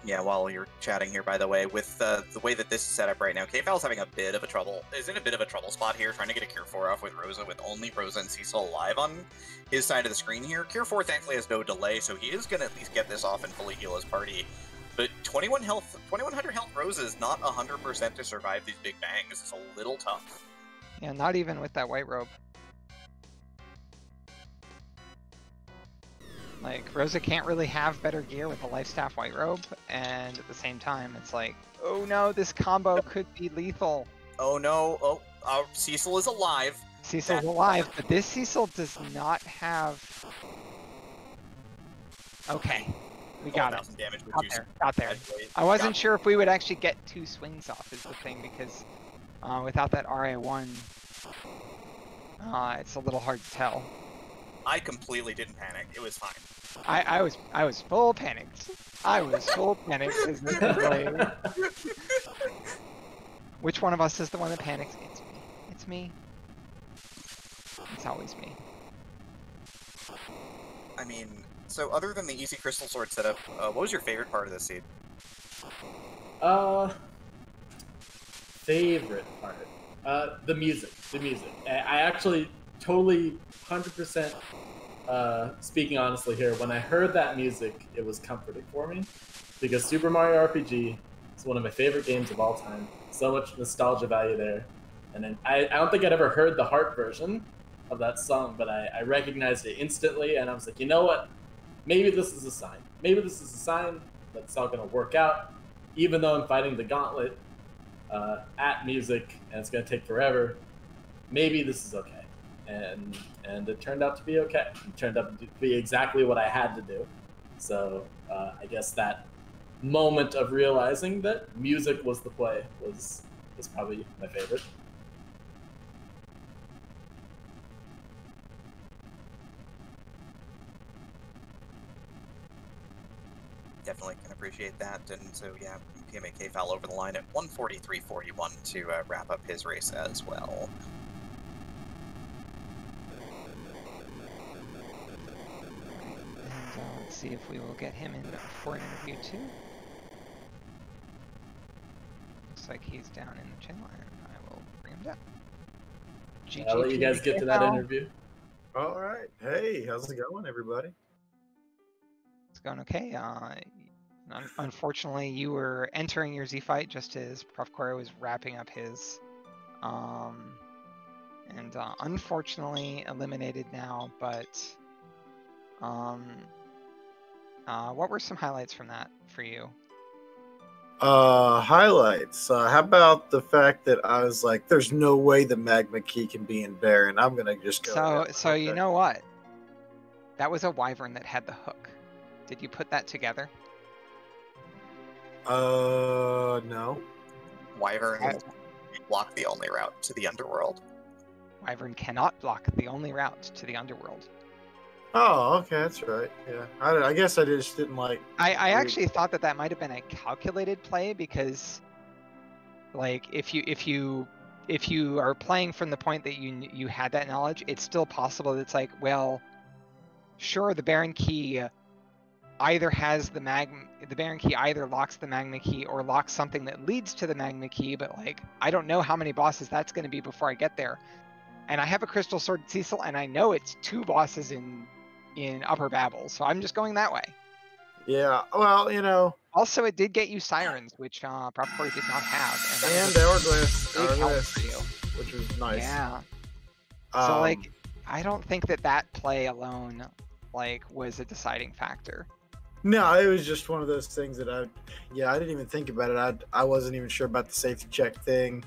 Yeah, while you're chatting here, by the way, with the way that this is set up right now, pmakfal's having a bit of a trouble spot here, trying to get a Cure 4 off with Rosa, with only Rosa and Cecil alive on his side of the screen here. Cure 4 thankfully has no delay, so he is going to at least get this off and fully heal his party. But 2100 health Rosa is not 100% to survive these big bangs. It's a little tough. Yeah, not even with that white robe. Like, Rosa can't really have better gear with a Life Staff White Robe, and at the same time, it's like, oh no, this combo could be lethal. Oh no, Cecil is alive. Cecil's alive, but this Cecil does not have... Okay, we got it. Damage Got there. I wasn't sure if we would actually get 2 swings off is the thing, because without that RA1, it's a little hard to tell. I completely didn't panic. It was fine. I was full panicked. I was full panicked. Which one of us is the one that panics? It's me. It's me. It's always me. I mean, so other than the easy Crystal Sword setup, what was your favorite part of this seed? Favorite part? The music. I actually totally 100% speaking honestly here, when I heard that music, it was comforting for me, because Super Mario RPG is one of my favorite games of all time. So much nostalgia value there. And then I don't think I'd ever heard the Heart version of that song, but I recognized it instantly, and I was like, you know what? Maybe this is a sign. Maybe this is a sign that it's all going to work out, even though I'm fighting the gauntlet at music, and it's going to take forever. Maybe this is okay. And it turned out to be okay. It turned out to be exactly what I had to do. So I guess that moment of realizing that music was the play was probably my favorite. Definitely can appreciate that. And so yeah, pmakfal over the line at 143.41 to wrap up his race as well. Let's see if we will get him in for an interview too. Looks like he's down in the channel, and I will bring him down. I'll let you guys get to that interview. All right. Hey, how's it going, everybody? It's going okay. Unfortunately, you were entering your Z fight just as profcory was wrapping up his, and unfortunately eliminated now. But what were some highlights from that for you? Highlights. How about the fact that I was like, "There's no way the magma key can be in Baron. I'm gonna just go." So you know what? That was a wyvern that had the hook. Did you put that together? No. Wyvern block the only route to the underworld. Wyvern cannot block the only route to the underworld. Oh, okay, that's right. Yeah, I guess I just didn't like. I actually thought that might have been a calculated play, because, like, if you are playing from the point that you had that knowledge, it's still possible that it's like, well, sure, the Baron key either has the Baron key either locks the magma key or locks something that leads to the magma key, but like I don't know how many bosses that's going to be before I get there. And I have a Crystal Sword Cecil, and I know it's 2 bosses in Upper Babel, so I'm just going that way. Yeah, well, you know. Also, it did get you Sirens, which profcory did not have. And Hourglass, big help for you. which was nice. Yeah. So, like, I don't think that play alone, like, was a deciding factor. No, it was just one of those things that I didn't even think about it. I wasn't even sure about the safety check thing.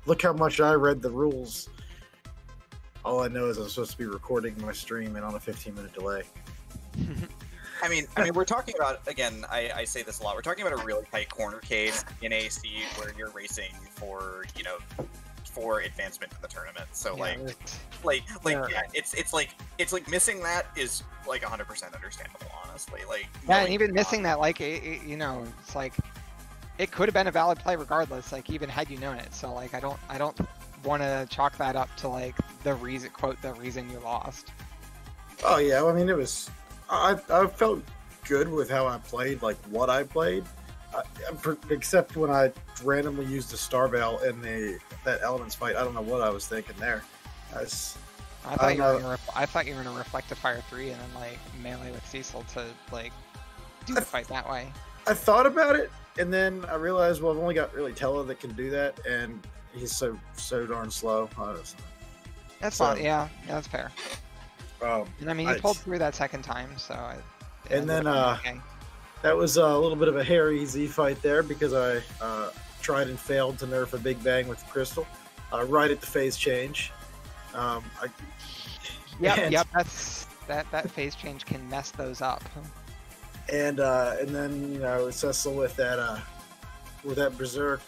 Look how much I read the rules. All I know is I'm supposed to be recording my stream and on a 15-minute delay. I mean, we're talking about, again, I say this a lot, we're talking about a really tight corner case in AC where you're racing for, you know, for advancement in the tournament. So yeah, it's like missing that is like 100% understandable, honestly. Like, yeah, and even missing that, like, you know, it's like it could have been a valid play regardless, like even had you known it. So like I don't want to chalk that up to like the reason you lost. Oh yeah, I mean, it was I felt good with how I played, like what I played, except when I randomly used a Star Veil in that Elements fight. I don't know what I was thinking there. I thought you were gonna reflect a Fire 3 and then like melee with Cecil to like do the fight that way. I thought about it, and then I realized, well, I've only got really Tella that can do that, and he's so darn slow. That's fine. Yeah, that's fair. And I mean, you pulled through that second time, so. And then that was a little bit of a hairy Z fight there because I tried and failed to nerf a Big Bang with Crystal right at the phase change. Yep. That phase change can mess those up. And then, you know, Cecil with that Berserk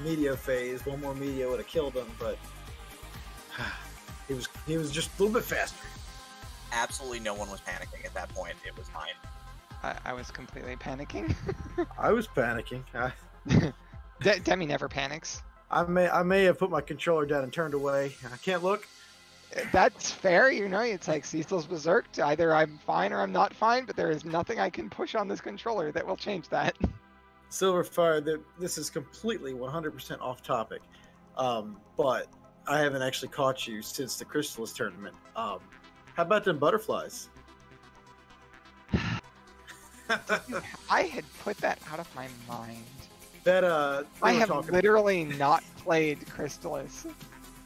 Meteor phase. One more Meteor would have killed him, but he was just a little bit faster. Absolutely no one was panicking at that point. It was fine. I was completely panicking. I was panicking. Demi never panics. I may have put my controller down and turned away. I can't look. That's fair, you know, it's like Cecil's Berserk. Either I'm fine or I'm not fine, but there is nothing I can push on this controller that will change that. Silverfire, this is completely 100% off topic, but I haven't actually caught you since the Crystallis tournament. How about them butterflies? I had put that out of my mind. I have literally not played Crystallis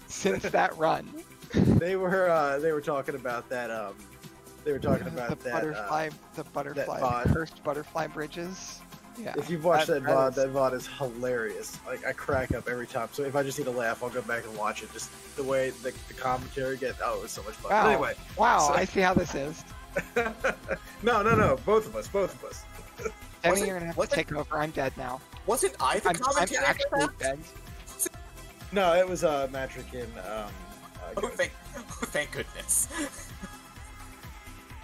since that run. They were talking about that. They were talking about the butterfly, cursed butterfly bridges. Yeah. If you've watched that VOD is hilarious. Like, I crack up every time. So if I just need to laugh, I'll go back and watch it. Just the way the commentary gets. Oh, it was so much fun. Wow. But anyway. Wow, so, I see how this is. No. Both of us. Demi, you're gonna have to take over. I'm dead now. Wasn't I the commentator? I'm actually dead. No, it was Matrick and thank goodness.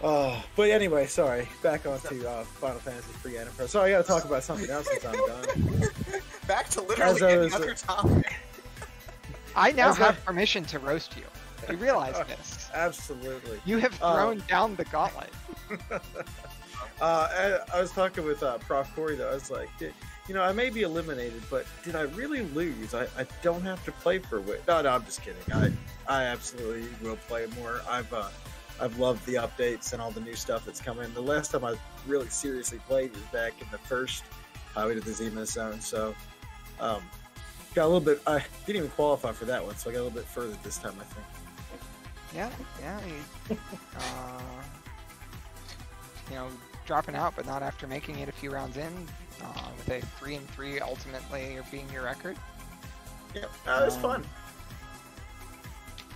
But anyway, sorry. Back on to Final Fantasy Free Enterprise. So I got to talk about something else since I'm done. Back to literally any other topic. I now have permission to roast you. You realize this? Absolutely. You have thrown down the gauntlet. I was talking with profcory though. I was like, you know, I may be eliminated, but did I really lose? I don't have to play for a win. No, I'm just kidding. I absolutely will play more. I've loved the updates and all the new stuff that's come in. The last time I really seriously played was back in the first Highway to the Threemus Zone. So, got a little bit. I didn't even qualify for that one, so I got a little bit further this time, I think. Yeah. You know, dropping out, but not after making it a few rounds in, with a 3-3 ultimately being your record. Yeah, it was fun.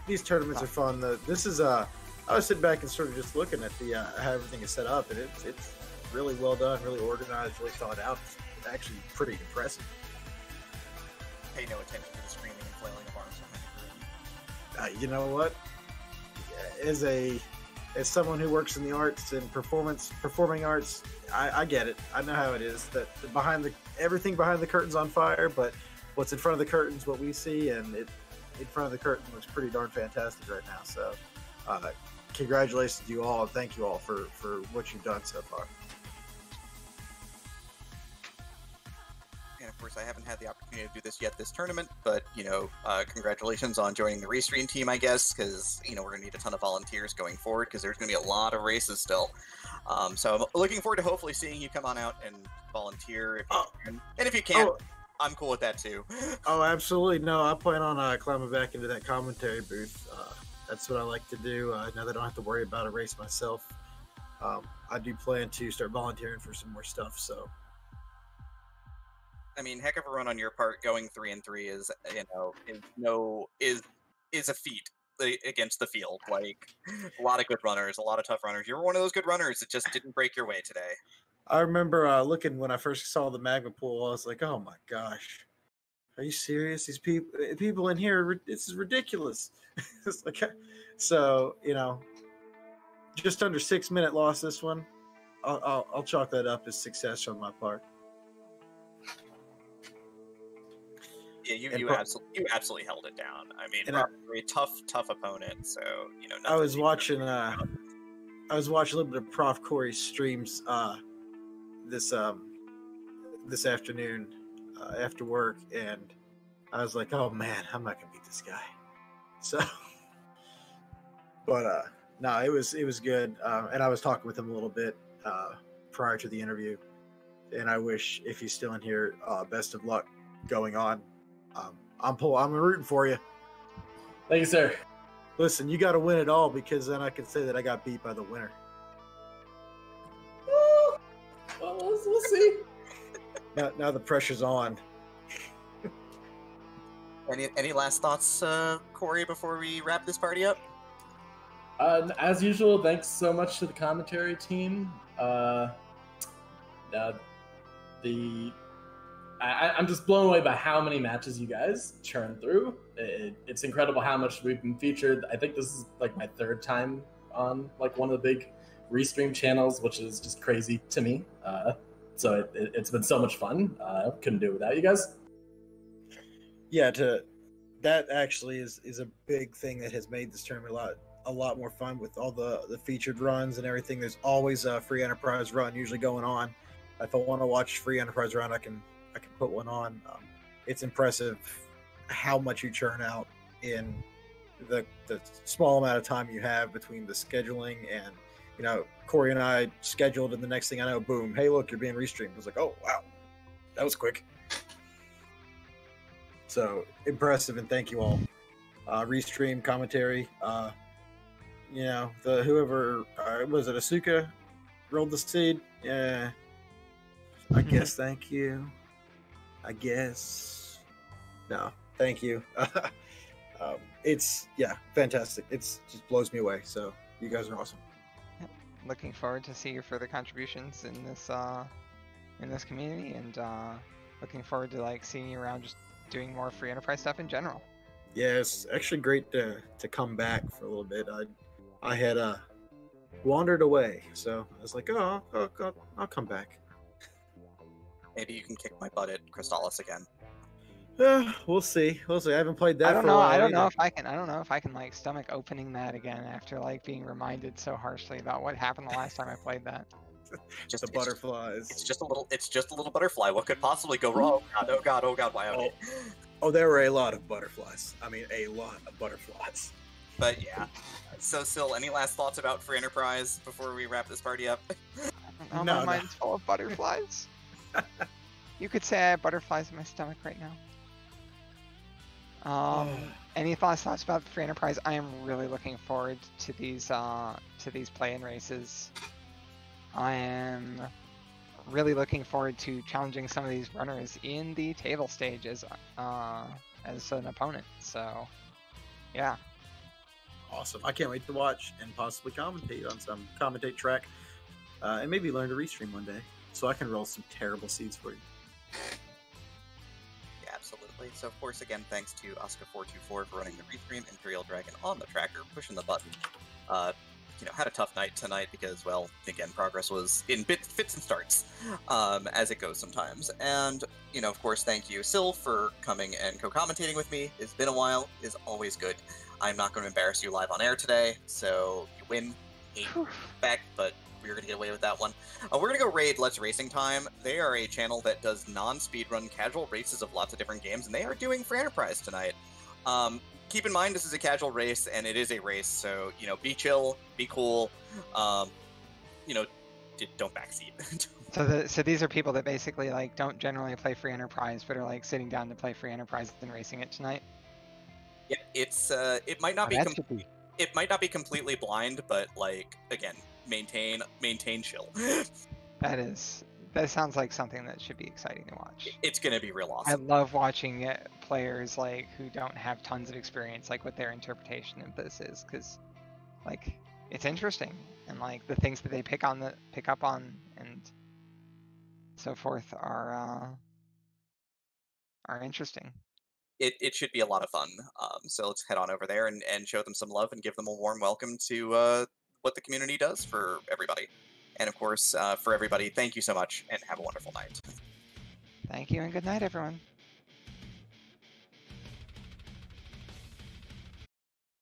These tournaments are fun. This is I was sitting back and sort of just looking at the how everything is set up, and it's really well done, really organized, really thought out. It's actually pretty impressive. Pay no attention to the screaming and flailing of arms. You know what? As someone who works in the arts and performing arts, I get it. I know how it is. That everything behind the curtain's on fire, but what's in front of the curtain's what we see, and in front of the curtain looks pretty darn fantastic right now. So congratulations to you all, and thank you all for what you've done so far. And of course, I haven't had the opportunity to do this yet this tournament, but, congratulations on joining the Restream team, I guess, because, we're going to need a ton of volunteers going forward, because there's going to be a lot of races still. So I'm looking forward to hopefully seeing you come on out and volunteer if you can. And if you can't, I'm cool with that too. Oh, absolutely. No, I plan on climbing back into that commentary booth. That's what I like to do. Now that I don't have to worry about a race myself, I do plan to start volunteering for some more stuff, so... I mean, heck of a run on your part. Going 3-3 is a feat against the field. Like, a lot of good runners, a lot of tough runners. You were one of those good runners that just didn't break your way today. I remember looking when I first saw the magma pool. I was like, "Oh my gosh, are you serious? These people in here, this is ridiculous." It's like, so just under 6-minute loss this one. I'll chalk that up as success on my part. Yeah, you absolutely held it down. I mean, a tough opponent. So I was watching a little bit of profcory's streams this afternoon after work, and I was like, oh man, I'm not gonna beat this guy. So, but no, it was good, and I was talking with him a little bit prior to the interview, and I wish, if he's still in here, best of luck going on. I'm rooting for you. Thank you, sir. Listen, you got to win it all, because then I can say that I got beat by the winner. Well, we'll see. Now the pressure's on. Any last thoughts, Corey, before we wrap this party up? As usual, thanks so much to the commentary team. I'm just blown away by how many matches you guys churn through. It's incredible how much we've been featured. I think this is like my 3rd time on like one of the big Restream channels, which is just crazy to me. So it's been so much fun. Couldn't do it without you guys. Yeah, that actually is a big thing that has made this tournament a lot more fun with all the featured runs and everything. There's always a free enterprise run usually going on. If I want to watch free enterprise run, I can put one on. It's impressive how much you churn out in the small amount of time you have between the scheduling and, Corey and I scheduled, and the next thing I know, boom, hey, look, you're being restreamed. I was like, oh, wow, that was quick. So impressive, and thank you all. Restream commentary, whoever, was it Asuka rolled the seed? Yeah, I guess, thank you. I guess. No, thank you. It's fantastic. It's just blows me away. So you guys are awesome. Looking forward to see your further contributions in this community, and looking forward to seeing you around, just doing more free enterprise stuff in general. Yeah, it's actually great to come back for a little bit. I had wandered away, so I was like, oh, I'll come back. Maybe you can kick my butt at Crystallis again. We'll see. I haven't played that. I don't know if I can stomach opening that again after being reminded so harshly about what happened the last time I played that. Just the butterflies. It's just a little butterfly. What could possibly go wrong? Oh god, why? Oh, there were a lot of butterflies. I mean, a lot of butterflies. But yeah. So, Sil, any last thoughts about Free Enterprise before we wrap this party up? My mind's full of butterflies. You could say I have butterflies in my stomach right now. Any thoughts about Free Enterprise? I am really looking forward to these play-in races. I am really looking forward to challenging some of these runners in the table stage as an opponent. So, yeah. Awesome. I can't wait to watch and possibly commentate on some commentate track, and maybe learn to restream one day so I can roll some terrible seeds for you. Yeah, absolutely. So, of course, again, thanks to Oscar424 for running the restream, Imperial Dragon on the tracker, pushing the button. Had a tough night tonight because, well, again, progress was in fits and starts, as it goes sometimes. And, of course, thank you, Sil, for coming and co-commentating with me. It's been a while. It's always good. I'm not going to embarrass you live on air today, so you win. Hate back, but we're going to get away with that one. We're going to go raid Let's Racing Time. They are a channel that does non-speedrun casual races of lots of different games, and they are doing for Enterprise tonight. Keep in mind, this is a casual race, and it is a race, so, you know, be chill, be cool, you know, don't backseat. So these are people that basically like don't generally play free Enterprise, but are like sitting down to play free Enterprise and racing it tonight. Yeah, it's it might not be it might not be completely blind, but like again, maintain chill. That sounds like something that should be exciting to watch. It's gonna be real awesome. I love watching players like who don't have tons of experience, like what their interpretation of this is, because like it's interesting, and like the things that they pick up on and so forth are interesting. It should be a lot of fun. So let's head on over there and show them some love and give them a warm welcome to what the community does for everybody. And of course, for everybody, thank you so much and have a wonderful night. Thank you and good night, everyone.